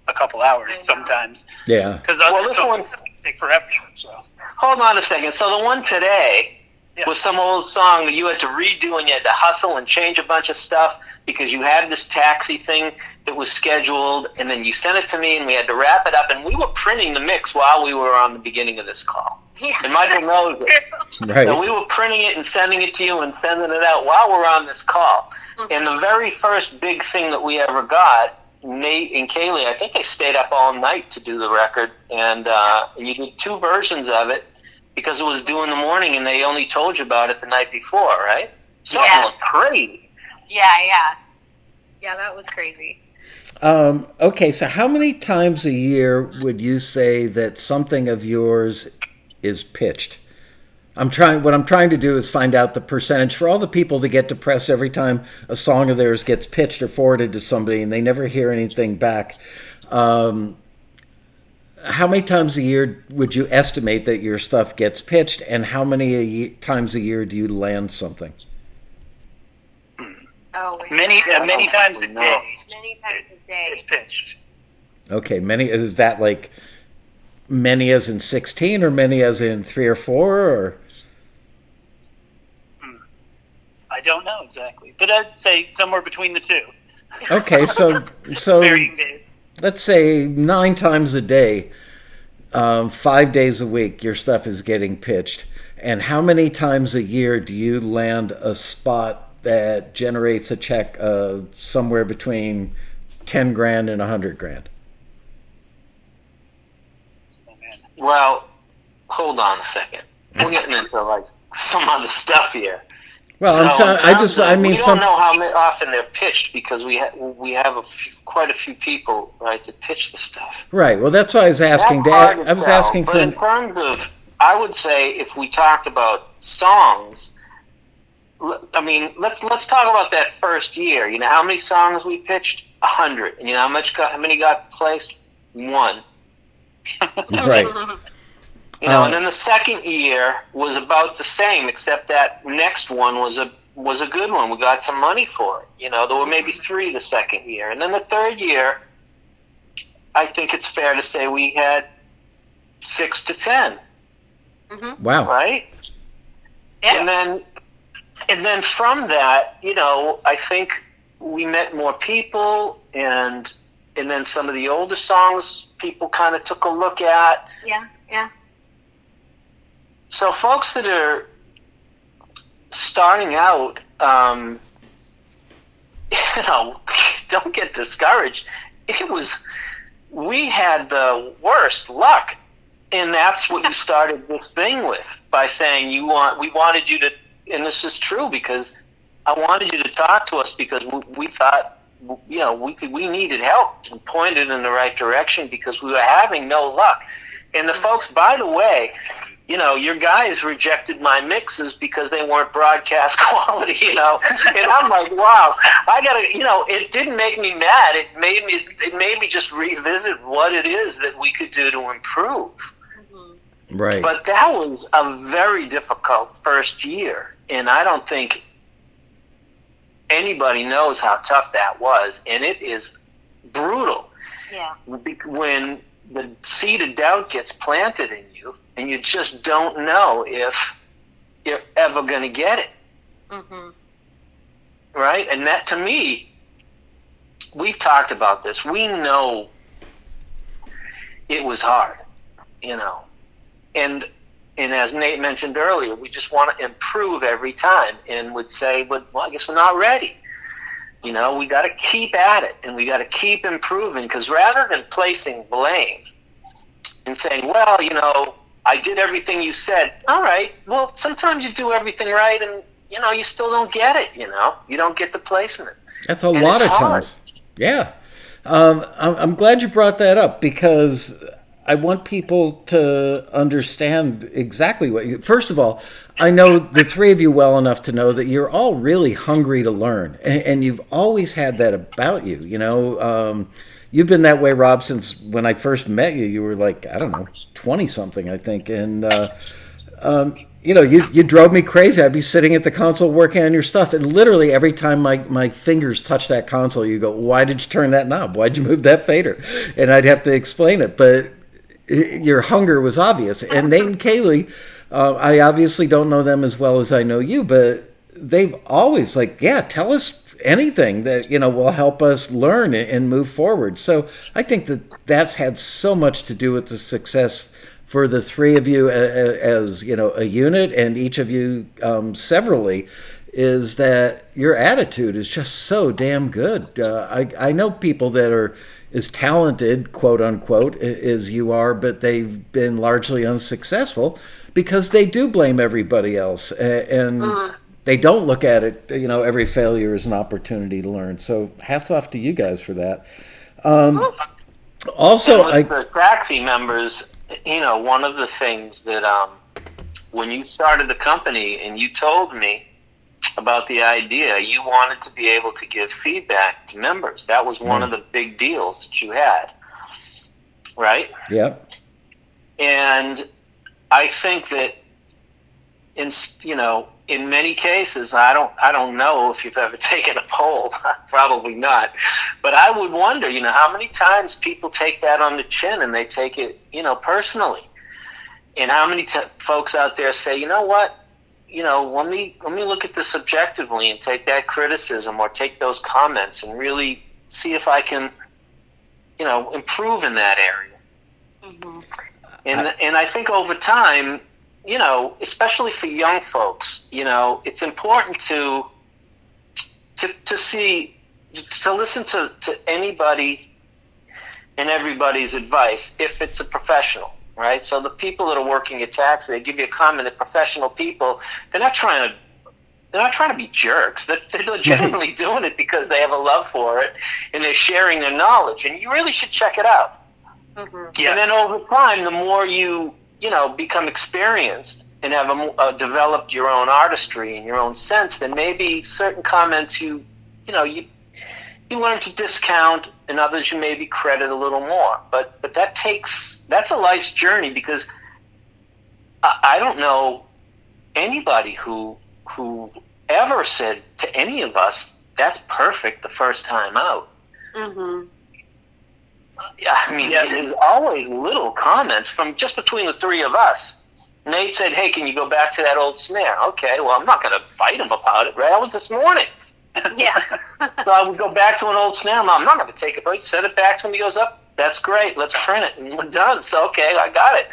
a couple hours sometimes. Yeah. Because other songs take forever. So. Hold on a second. So the one today was some old song that you had to redo and you had to hustle and change a bunch of stuff because you had this taxi thing that was scheduled, and then you sent it to me and we had to wrap it up, and we were printing the mix while we were on the beginning of this call. Yeah. And Michael knows it. Right. So we were printing it and sending it to you and sending it out while we're on this call. Mm-hmm. And the very first big thing that we ever got, Nate and Kaelie, I think they stayed up all night to do the record, and you did 2 versions of it because it was due in the morning and they only told you about it the night before, right? Something crazy. Yeah, that was crazy. Okay, so how many times a year would you say that something of yours is pitched? What I'm trying to do is find out the percentage for all the people that get depressed every time a song of theirs gets pitched or forwarded to somebody and they never hear anything back. How many times a year would you estimate that your stuff gets pitched, and how many times a year do you land something? Many times a day. Many times a day. It's pitched. Okay, many. Is that many as in 16 or many as in 3 or 4 or? I don't know exactly, but I'd say somewhere between the 2. Okay, so varying days. Let's say 9 times a day, 5 days a week, your stuff is getting pitched. And how many times a year do you land a spot that generates a check of somewhere between $10,000 and $100,000? Oh, man. Well, hold on a second. We're getting into some other stuff here. Well, we don't know how often they're pitched because we have quite a few people, right, that pitch the stuff. Right. Well, that's why I was asking. But in terms of, I would say if we talked about songs, I mean, let's talk about that first year. You know how many songs we pitched? 100. And you know how many got placed? 1. Right. You know, and then the second year was about the same, except that next one was a good one. We got some money for it. You know, there were maybe 3 the second year, and then the third year, I think it's fair to say we had 6 to 10. Mm-hmm. Wow. Right. Yeah. And then from that, you know, I think we met more people, and then some of the older songs people kind of took a look at. Yeah. Yeah. So folks that are starting out, you know, don't get discouraged. We had the worst luck, and that's what you started this thing with, by saying we wanted you to, and this is true because I wanted you to talk to us because we thought, you know, we needed help and pointed in the right direction because we were having no luck. And the folks, by the way, you know, your guys rejected my mixes because they weren't broadcast quality, you know. And I'm like, wow, I gotta, you know, it didn't make me mad. It made me just revisit what it is that we could do to improve. Right. But that was a very difficult first year, and I don't think anybody knows how tough that was, and it is brutal. Yeah. When the seed of doubt gets planted in you, and you just don't know if you're ever going to get it. Mm-hmm. Right? And that, to me, we've talked about this. We know it was hard, you know. And as Nate mentioned earlier, we just want to improve every time and would say, well, I guess we're not ready. You know, we got to keep at it, and we got to keep improving, because rather than placing blame and saying, well, you know, I did everything you said. All right. Well, sometimes you do everything right, and, you know, you still don't get it, you know. You don't get the placement. That's a lot of times. Yeah. I'm glad you brought that up, because I want people to understand exactly what first of all, I know the three of you well enough to know that you're all really hungry to learn, and you've always had that about you, you know. You've been that way, Rob, since when I first met you. You were like, I don't know, 20-something, I think. And, you know, you drove me crazy. I'd be sitting at the console working on your stuff. And literally every time my fingers touch that console, you go, why did you turn that knob? Why'd you move that fader? And I'd have to explain it. But your hunger was obvious. And Nate and Kaelie, I obviously don't know them as well as I know you, but they've always like, yeah, tell us anything that, you know, will help us learn and move forward. So I think that's had so much to do with the success for the three of you as, you know, a unit, and each of you severally, is that your attitude is just so damn good. I know people that are as talented, quote unquote, as you are, but they've been largely unsuccessful because they do blame everybody else, and they don't look at it, you know, every failure is an opportunity to learn. So hats off to you guys for that. Also, the taxi members, you know, one of the things that when you started the company and you told me about the idea, you wanted to be able to give feedback to members. That was one of the big deals that you had, right? Yep. And I think that in many cases, I don't know if you've ever taken a poll, probably not, but I would wonder, you know, how many times people take that on the chin and they take it, you know, personally, and how many folks out there say, you know what, you know, let me look at this objectively and take that criticism or take those comments and really see if I can, you know, improve in that area. Mm-hmm. And I think over time, you know, especially for young folks, you know, it's important to listen to anybody and everybody's advice if it's a professional, right? So the people that are working at taxi, they give you a comment. They're professional people. They're not trying to be jerks. They're legitimately doing it because they have a love for it and they're sharing their knowledge. And you really should check it out. Mm-hmm. Yeah. And then over time, the more you know, become experienced, and have developed your own artistry and your own sense, then maybe certain comments you learn to discount, and others you maybe credit a little more. But that's a life's journey, because I don't know anybody who ever said to any of us, "That's perfect" the first time out. Mm-hmm. I mean, there's always little comments from just between the three of us. Nate said, "Hey, can you go back to that old snare?" Okay, well, I'm not going to fight him about it, right? That was this morning. Yeah. So I would go back to an old snare. I'm not going to take it, but send it back to him. He goes, "Up, that's great. Let's print it." And we're done. So, okay, I got it.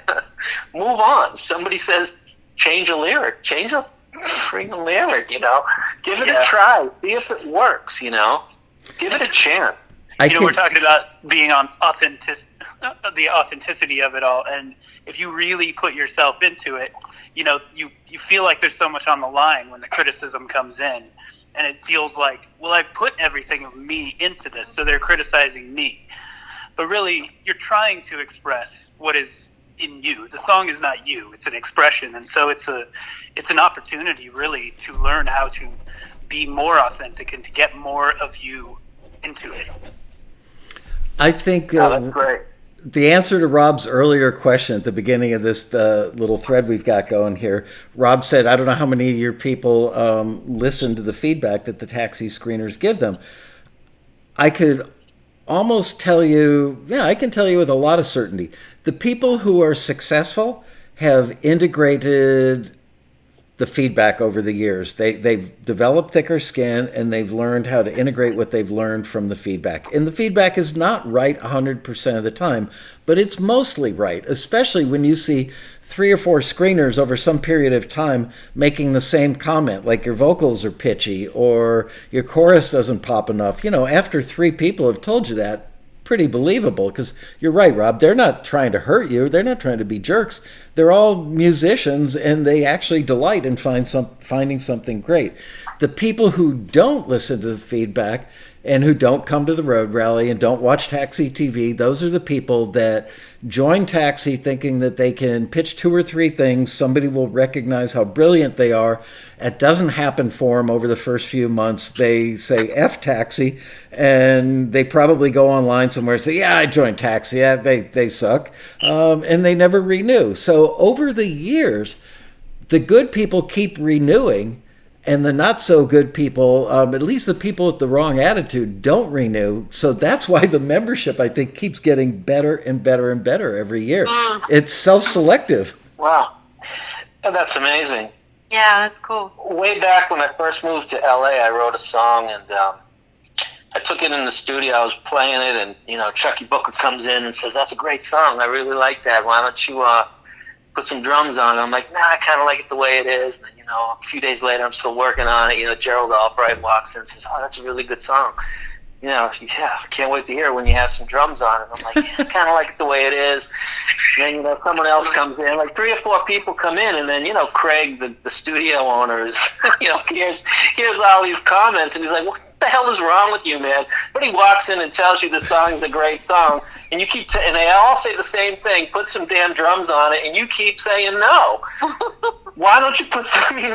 Move on. If somebody says, change a lyric, change a freaking lyric, Give it a try. See if it works, Give it a chance. We're talking about being on the authenticity of it all, and if you really put yourself into it, you feel like there's so much on the line when the criticism comes in, and it feels like, well, I put everything of me into this, so they're criticizing me. But really, you're trying to express what is in you. The song is not you; it's an expression, and so it's an opportunity, really, to learn how to be more authentic and to get more of you into it. I think that's great. The answer to Rob's earlier question at the beginning of this little thread we've got going here, Rob said, "I don't know how many of your people listen to the feedback that the taxi screeners give them." I could almost tell you, I can tell you with a lot of certainty, the people who are successful have integrated the feedback over the years. They've developed thicker skin, and they've learned how to integrate what they've learned from the feedback. And the feedback is not right 100% of the time, but it's mostly right, especially when you see 3 or 4 screeners over some period of time making the same comment, like your vocals are pitchy or your chorus doesn't pop enough. After 3 people have told you that, pretty believable, because you're right, Rob. They're not trying to hurt you. They're not trying to be jerks. They're all musicians, and they actually delight in finding something great. The people who don't listen to the feedback and who don't come to the road rally and don't watch Taxi TV, those are the people that join Taxi thinking that they can pitch 2 or 3 things. Somebody will recognize how brilliant they are. It doesn't happen for them over the first few months. They say F Taxi, and they probably go online somewhere and say, "Yeah, I joined Taxi. Yeah, they suck." And they never renew. So over the years, the good people keep renewing, and the not so good people, at least the people with the wrong attitude, don't renew. So that's why the membership, I think, keeps getting better and better and better every year. It's self-selective. Wow. That's amazing. Yeah, that's cool. Way back when I first moved to LA, I wrote a song, and I took it in the studio. I was playing it, and Chucky Booker comes in and says, "That's a great song. I really like that. Why don't you put some drums on it?" I'm like, "Nah, I kind of like it the way it is." And a few days later, I'm still working on it. Gerald Albright walks in and says, "Oh, that's a really good song. I can't wait to hear it when you have some drums on it." I'm like, "Yeah, I kind of like it the way it is." And then, someone else comes in, like 3 or 4 people come in, and then, Craig, the studio owner, here's all these comments, and he's like, "What the hell is wrong with you, man?" But he walks in and tells you the song's a great song, and you keep and they all say the same thing: "Put some damn drums on it," and you keep saying no. Why don't you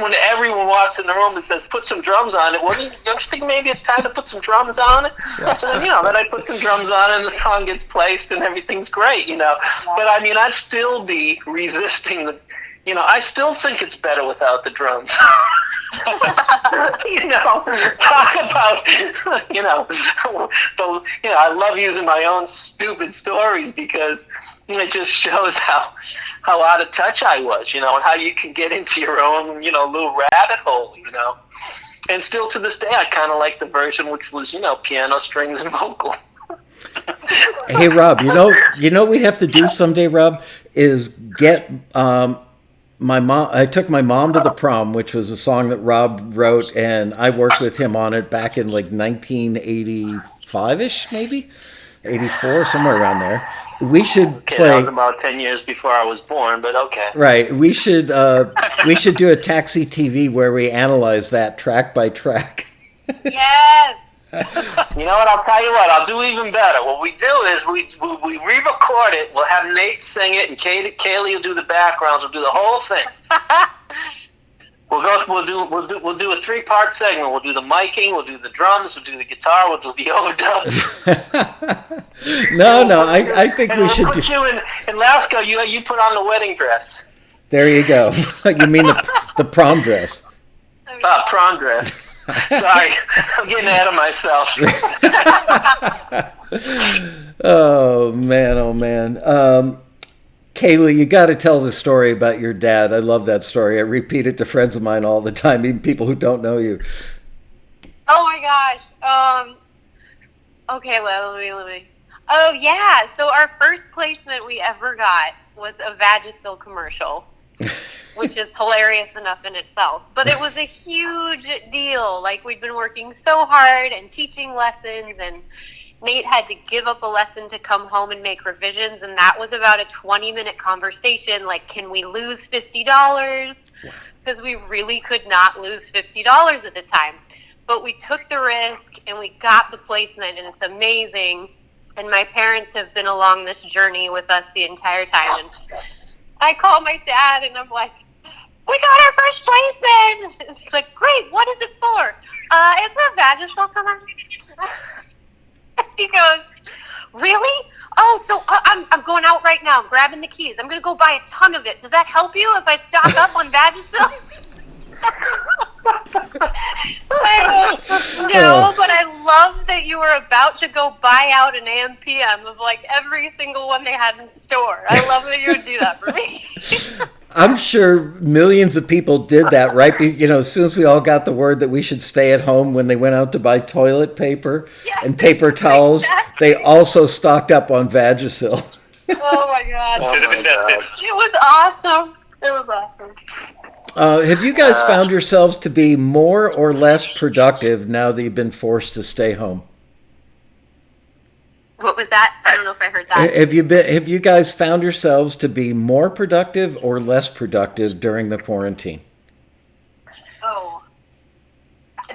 when everyone walks in the room and says, "Put some drums on it"? Well, don't you think maybe it's time to put some drums on it? Yeah. So then, then I put some drums on it, and the song gets placed, and everything's great, But I mean, I'd still be resisting I still think it's better without the drums. Talk about, I love using my own stupid stories, because it just shows how out of touch I was, and how you can get into your own, little rabbit hole, And still to this day, I kind of like the version which was, piano, strings, and vocal. Hey, Rob, you know what we have to do someday, Rob, is get my mom. I took my mom to the prom, which was a song that Rob wrote, and I worked with him on it back in like 1985-ish, maybe 84, somewhere around there. We should play. That was about 10 years before I was born, but okay. Right. We should do a Taxi TV where we analyze that track by track. Yes. You know what? I'll tell you what. I'll do even better. What we do is we re-record it. We'll have Nate sing it, and Kaelie will do the backgrounds. We'll do the whole thing. We'll do a 3-part segment. We'll do the miking. We'll do the drums. We'll do the guitar. We'll do the overdubs. No. I think we should put you in Lasco. You put on the wedding dress. There you go. You mean the prom dress? Prom dress. Sorry, I'm getting ahead of myself. Oh man. Kaelie, you got to tell the story about your dad. I love that story. I repeat it to friends of mine all the time, even people who don't know you. Oh my gosh. Okay, let me. Oh yeah. So our first placement we ever got was a Vagisil commercial, which is hilarious enough in itself. But it was a huge deal. Like, we'd been working so hard and teaching lessons, and Nate had to give up a lesson to come home and make revisions, and that was about a 20-minute conversation. Like, can we lose $50? Because we really could not lose $50 at the time. But we took the risk, and we got the placement, and it's amazing. And my parents have been along this journey with us the entire time. And I call my dad, and I'm like, we got our first placement. It's like, great, what is it for? It's a Vagisil commercial. He goes, really? Oh, so I'm going out right now. I'm grabbing the keys. I'm going to go buy a ton of it. Does that help you if I stock up on Vagisil? No, but I love that you were about to go buy out an AM/PM of like every single one they had in store. I love that you would do that for me. I'm sure millions of people did that, right? As soon as we all got the word that we should stay at home, when they went out to buy toilet paper and paper towels, exactly. They also stocked up on Vagisil. Oh my God. Should have invested. It was awesome. It was awesome. Have you guys found yourselves to be more or less productive now that you've been forced to stay home? What was that? I don't know if I heard that. Have you guys found yourselves to be more productive or less productive during the quarantine? Oh,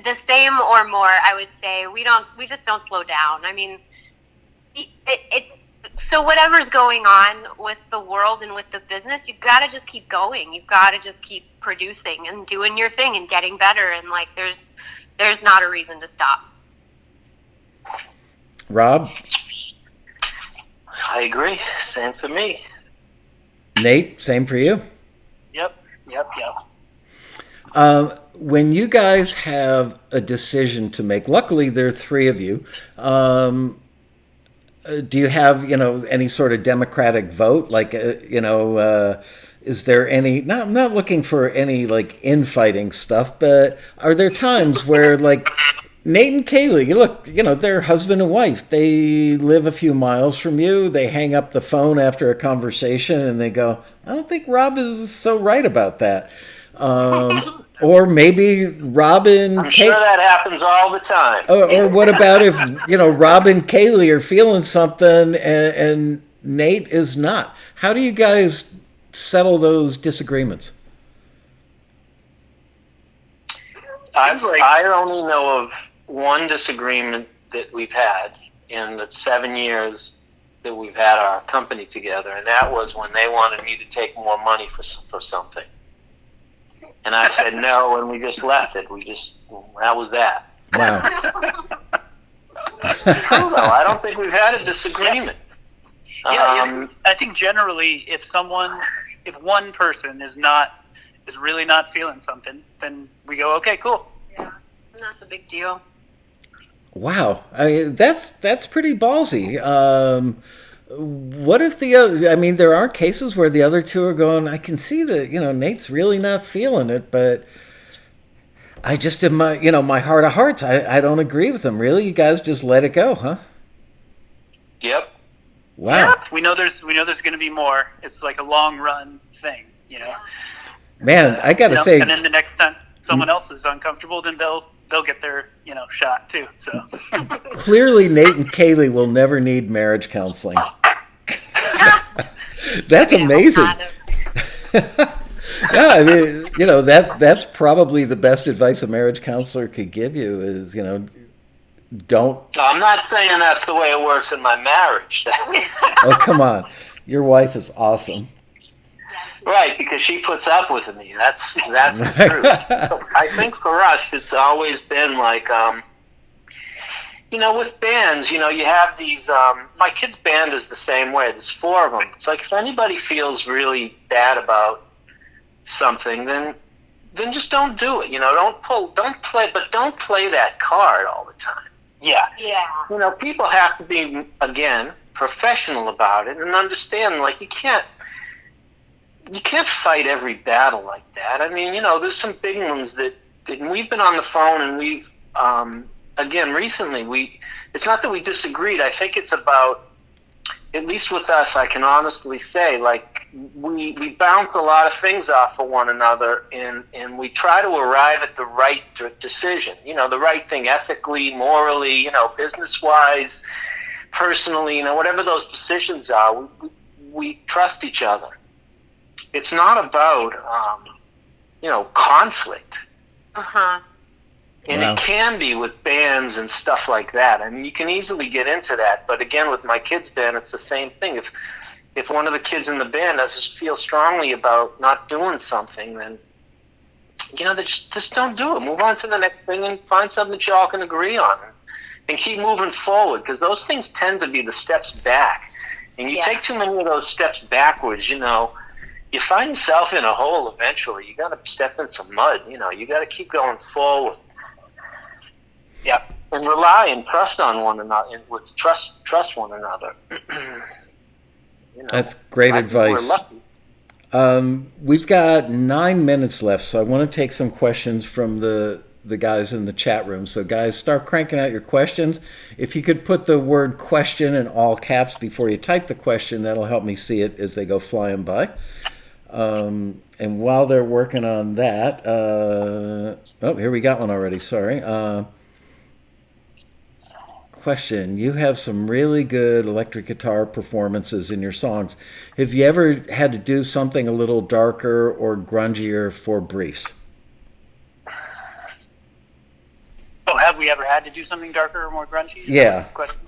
the same or more, I would say. We just don't slow down. I mean, so whatever's going on with the world and with the business, you've got to just keep going. You've got to just keep producing and doing your thing and getting better. And like, there's not a reason to stop. Rob? I agree. Same for me. Nate, same for you? Yep. When you guys have a decision to make, luckily there are 3 of you, do you have, any sort of democratic vote? Like, is there any, I'm not looking for any, like, infighting stuff, but are there times where, like, Nate and Kaelie, look, they're husband and wife. They live a few miles from you. They hang up the phone after a conversation and they go, I don't think Rob is so right about that. Or maybe Rob and I'm sure that happens all the time. Or what about if, Rob and Kaelie are feeling something and Nate is not? How do you guys settle those disagreements? I only know of one disagreement that we've had in the 7 years that we've had our company together, and that was when they wanted me to take more money for something. And I said no, and we just left it. That was that. Wow. True, though. I don't think we've had a disagreement. I think generally, if one person is really not feeling something, then we go, okay, cool. Yeah, that's a big deal. Wow, I mean that's pretty ballsy. What if the other? I mean, there are cases where the other 2 are going, I can see that Nate's really not feeling it, but I just in my my heart of hearts, I don't agree with him. Really, you guys just let it go, huh? Yep. Wow. Yeah, we know there's going to be more. It's like a long run thing, Man, I gotta say. And then the next time someone else is uncomfortable, then they'll get their shot too. So clearly, Nate and Kaelie will never need marriage counseling. That's amazing. Yeah, I mean, that's probably the best advice a marriage counselor could give you is, don't. I'm not saying that's the way it works in my marriage. Oh, come on. Your wife is awesome. Right, because she puts up with me. That's the truth. I think for us, it's always been like, with bands, you have these. My kid's band is the same way. There's 4 of them. It's like if anybody feels really bad about something, then just don't do it. Don't play that card all the time. Yeah. Yeah. People have to be, again, professional about it and understand, like, you can't fight every battle like that. I mean, there's some big ones that we've been on the phone and we've, again, recently, it's not that we disagreed. I think it's about, at least with us, I can honestly say, like, we bounce a lot of things off of one another, and we try to arrive at the right decision, the right thing ethically, morally, business-wise, personally, whatever those decisions are, we trust each other. It's not about, conflict. Uh-huh. And It can be with bands and stuff like that. I mean, you can easily get into that. But again, with my kids' band, it's the same thing. If one of the kids in the band doesn't feel strongly about not doing something, then, they just don't do it. Move on to the next thing and find something that you all can agree on. And keep moving forward, because those things tend to be the steps back. And you take too many of those steps backwards, you find yourself in a hole eventually. You got to step in some mud. You got to keep going forward. Yeah, and rely and trust on one another, and with trust one another. That's great advice. We're lucky. We've got 9 minutes left, so I want to take some questions from the guys in the chat room. So, guys, start cranking out your questions. If you could put the word question in all caps before you type the question, that'll help me see it as they go flying by. And while they're working on that, here we got one already. Sorry. Question. You have some really good electric guitar performances in your songs. Have you ever had to do something a little darker or grungier for briefs? Oh, have we ever had to do something darker or more grungy? Yeah. Question.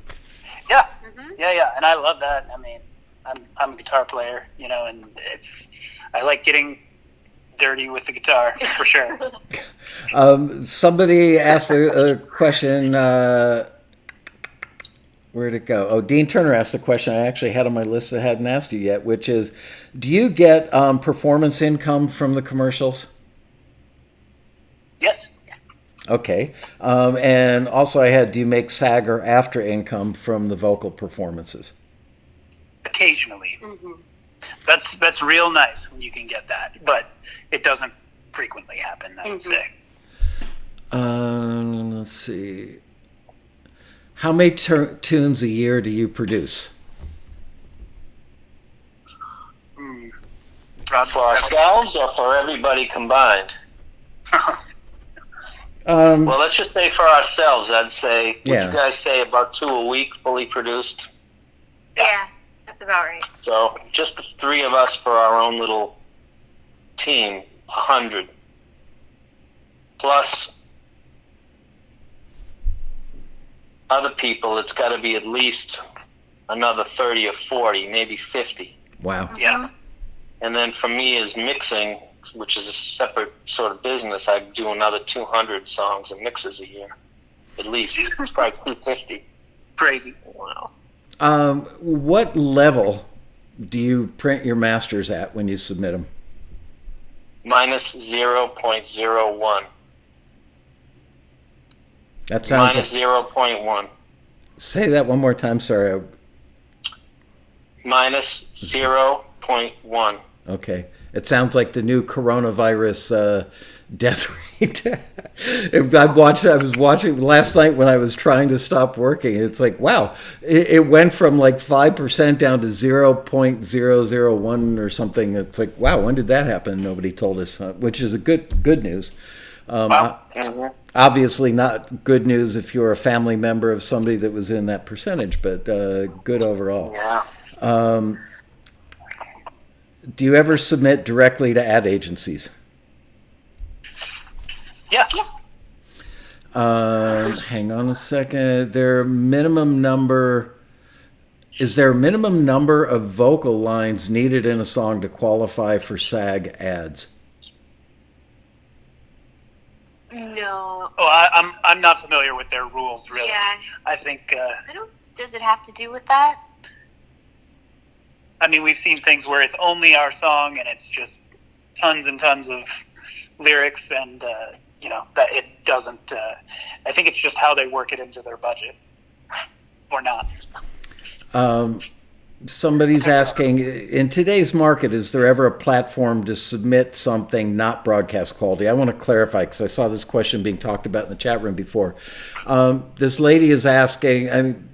Yeah. Mm-hmm. Yeah, and I love that. I mean, I'm a guitar player, and I like getting dirty with the guitar for sure. Somebody asked a question. Where'd it go? Oh, Dean Turner asked a question I actually had on my list that I hadn't asked you yet, which is, do you get performance income from the commercials? Yes. Okay. And also do you make SAG or after income from the vocal performances? Occasionally. Mm-hmm. That's real nice when you can get that, but it doesn't frequently happen, I would say. Let's see. How many tunes a year do you produce? For ourselves or for everybody combined? Well, let's just say for ourselves, I'd say, would you guys say about 2 a week fully produced? Yeah, that's about right. So just the 3 of us for our own little team, 100. Plus other people, it's got to be at least another 30 or 40, maybe 50. Wow. Yeah. And then for me is mixing, which is a separate sort of business. I do another 200 songs and mixes a year, at least. It's probably 250. Crazy. Wow. What level do you print your masters at when you submit them? Minus 0.01. That sounds minus 0.1. Say that one more time. Sorry. Minus 0.1. Okay. It sounds like the new coronavirus death rate. I was watching last night when I was trying to stop working. It's like, wow, it went from like 5% down to 0.001 or something. It's like, wow, when did that happen? Nobody told us, which is a good news. Obviously not good news if you're a family member of somebody that was in that percentage, but good overall. Yeah. Do you ever submit directly to ad agencies? Yeah. Hang on a second. Is there a minimum number of vocal lines needed in a song to qualify for SAG ads? No. Oh, I'm not familiar with their rules, really. Yeah. I think. Does it have to do with that? I mean, we've seen things where it's only our song and it's just tons and tons of lyrics, and that it doesn't. I think it's just how they work it into their budget, or not. Somebody's asking, in today's market, is there ever a platform to submit something not broadcast quality? I want to clarify, because I saw this question being talked about in the chat room before. This lady is asking,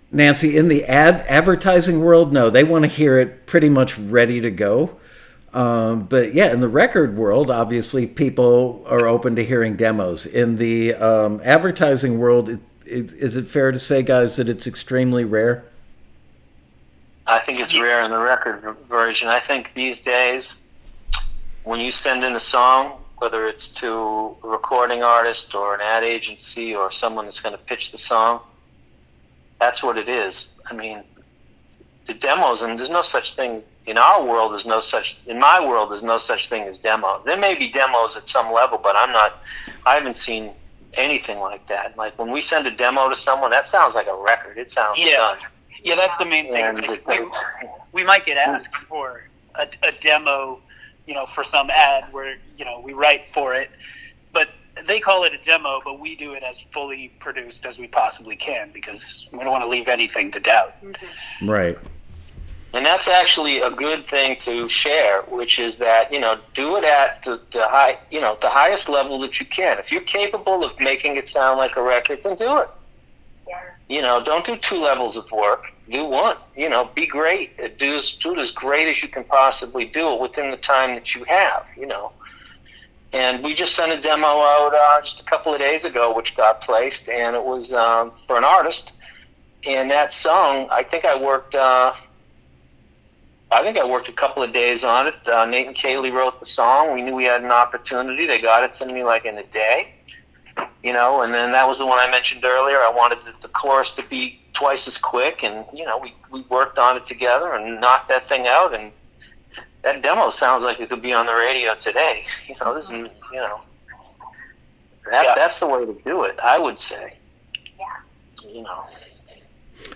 Nancy, in the advertising world, no, they want to hear it pretty much ready to go. But yeah, in the record world, obviously people are open to hearing demos. In the advertising world, is it fair to say, guys, that it's extremely rare? I think it's rare in the record version. I think these days, when you send in a song, whether it's to a recording artist or an ad agency or someone that's going to pitch the song, that's what it is. I mean, the demos, and there's no such thing in our world. In my world, there's no such thing as demos. There may be demos at some level, but I haven't seen anything like that. Like when we send a demo to someone, that sounds like a record. It sounds done. Yeah, that's the main thing. We might get asked for a demo, for some ad where we write for it, but they call it a demo, but we do it as fully produced as we possibly can because we don't want to leave anything to doubt. Right. And that's actually a good thing to share, which is that, do it at the highest level that you can. If you're capable of making it sound like a record, then do it. Yeah. Don't do 2 levels of work. Do 1. Be great. Do it as great as you can possibly do it within the time that you have, And we just sent a demo out just a couple of days ago, which got placed, and it was for an artist. And that song, I think I worked a couple of days on it. Nate and Kaelie wrote the song. We knew we had an opportunity. They got it to me like in a day, and then that was the one I mentioned earlier. I wanted the chorus to be twice as quick, and, we worked on it together and knocked that thing out, and that demo sounds like it could be on the radio today. That's the way to do it, I would say. Yeah.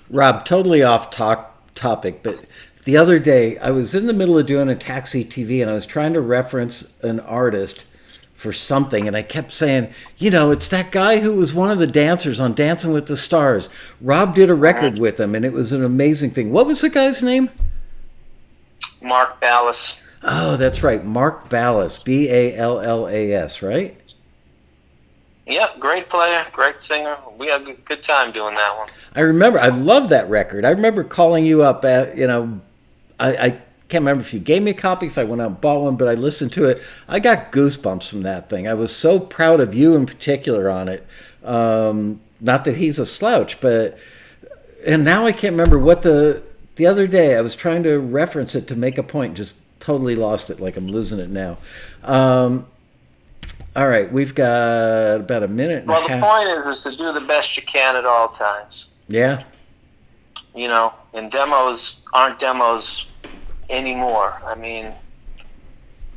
Rob, totally off topic, but the other day I was in the middle of doing a taxi TV and I was trying to reference an artist for something, and I kept saying, it's that guy who was one of the dancers on Dancing with the Stars. Rob did a record with him, and it was an amazing thing. What was the guy's name? Mark Ballas. Oh, that's right. Mark Ballas. Ballas, right? Yep, great player, great singer. We had a good time doing that one. I love that record. I remember calling you up at, I can't remember if you gave me a copy, if I went out and bought one, but I listened to it. I got goosebumps from that thing. I was so proud of you in particular on it. Not that he's a slouch, and now I can't remember what the other day I was trying to reference it to make a point, just totally lost it, like I'm losing it now. All right, we've got about a minute and a half. Well, the point is to do the best you can at all times. Yeah. And demos aren't demos anymore. I mean,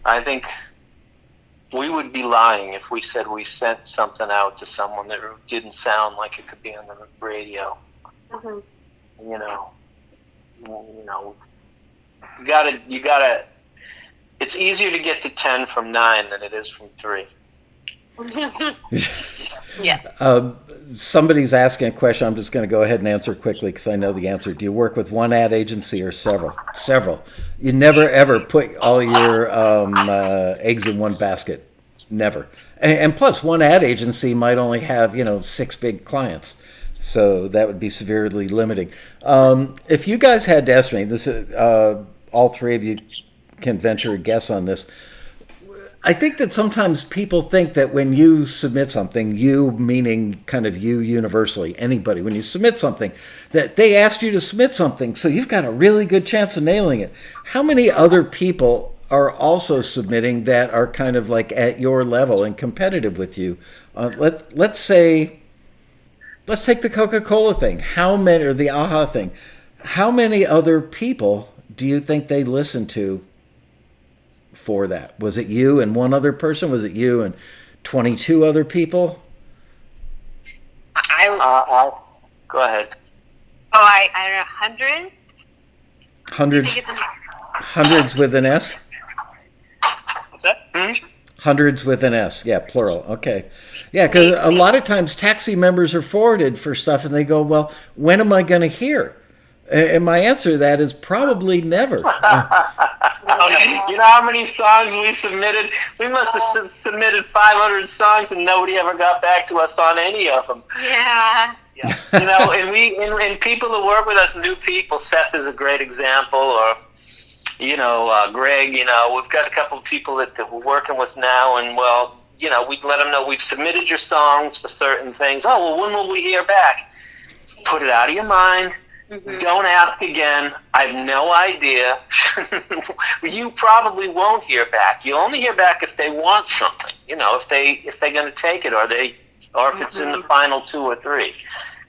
I think we would be lying if we said we sent something out to someone that didn't sound like it could be on the radio. Mm-hmm. You gotta. It's easier to get to 10 from 9 than it is from 3. Yeah. Somebody's asking a question. I'm just going to go ahead and answer quickly because I know the answer. Do you work with one ad agency or several? Several. You never ever put all your eggs in one basket. Never. And plus, one ad agency might only have 6 big clients, so that would be severely limiting. If you guys had to estimate this, all 3 of you can venture a guess on this. I think that sometimes people think that when you submit something, you meaning kind of you universally, anybody, when you submit something, that they asked you to submit something, so you've got a really good chance of nailing it. How many other people are also submitting that are kind of like at your level and competitive with you. Let's take the Coca-Cola thing. How many, or the AHA thing? How many other people do you think they listened to for that? Was it you and one other person? Was it you and 22 other people? Go ahead. I don't know, hundreds? Hundreds with an S? What's that? Hundreds with an S. Yeah, plural. Okay. Yeah, because a lot of times taxi members are forwarded for stuff and they go, well, when am I going to hear? And my answer to that is probably never. You know how many songs we submitted? We must have submitted 500 songs and nobody ever got back to us on any of them. Yeah. Yeah. You know, and people who work with us, new people, Seth is a great example, or, you know, Greg, you know, we've got a couple of people that we're working with now, and, well, you know, we let them know we've submitted your songs for certain things. Oh, well, when will we hear back? Put it out of your mind. Mm-hmm. Don't ask again. I have no idea. You probably won't hear back. You only hear back if they want something. You know, if they're going to take it, or if it's in the final 2 or 3.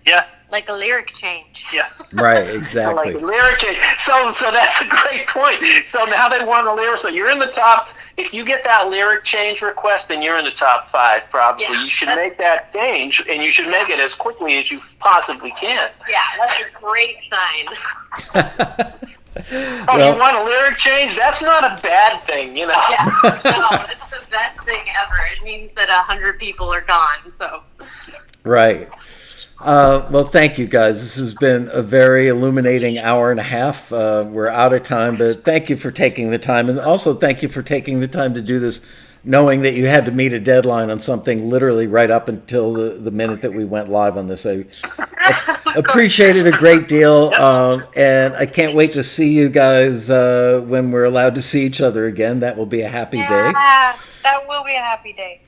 Yeah. Like a lyric change. Yeah. Right, exactly. Like a lyric change. So that's a great point. So now they want a lyric. So you're in the top. If you get that lyric change request, then you're in the top 5 probably. Yeah, you should make that change, and you should make it as quickly as you possibly can. Yeah, that's a great sign. You want a lyric change? That's not a bad thing, you know. Yeah, no, it's the best thing ever. It means that 100 people are gone. So. Right. Well, thank you guys. This has been a very illuminating hour and a half. We're out of time, but thank you for taking the time. And also thank you for taking the time to do this, knowing that you had to meet a deadline on something literally right up until the minute that we went live on this. I appreciate it a great deal. And I can't wait to see you guys when we're allowed to see each other again. That will be a happy day. Yeah, that will be a happy day.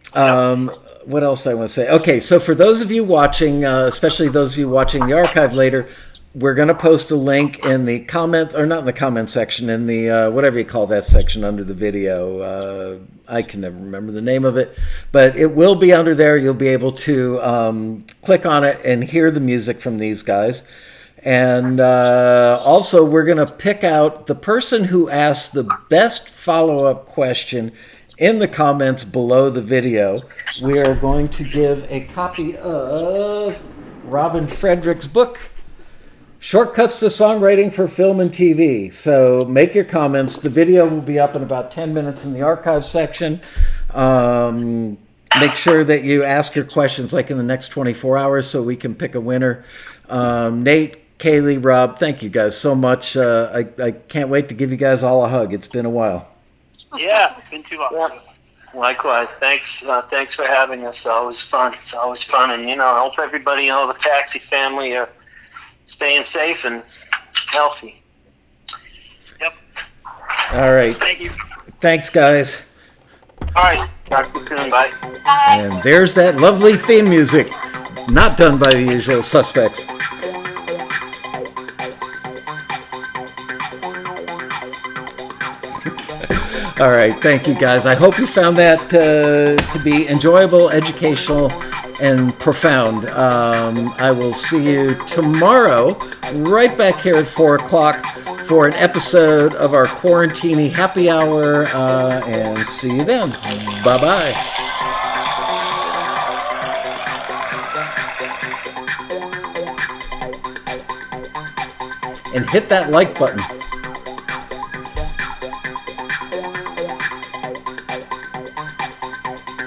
What else do I want to say? Okay, so for those of you watching, especially those of you watching the archive later, we're going to post a link in the comment, or not in the comment section, in the whatever you call that section under the video. I can never remember the name of it, but it will be under there. You'll be able to click on it and hear the music from these guys. And also, we're going to pick out the person who asked the best follow-up question in the comments below the video. We are going to give a copy of Robin Frederick's book, Shortcuts to Songwriting for Film and TV. So make your comments. The video will be up in about 10 minutes in the archive section. Make sure that you ask your questions like in the next 24 hours so we can pick a winner. Nate, Kaelie, Rob, thank you guys so much. I can't wait to give you guys all a hug. It's been a while. Yeah, it's been too long. Yeah. Likewise. Thanks for having us. It's always fun. It's always fun. And, you know, I hope everybody, the Taxi family are staying safe and healthy. Yep. All right. Thank you. Thanks, guys. All right. Talk to you soon. Bye. Bye. And there's that lovely theme music, not done by the usual suspects. All right, thank you guys. I hope you found that to be enjoyable, educational, and profound. I will see you tomorrow, right back here at 4 o'clock for an episode of our Quarantini Happy Hour, and see you then. Bye-bye. And hit that like button.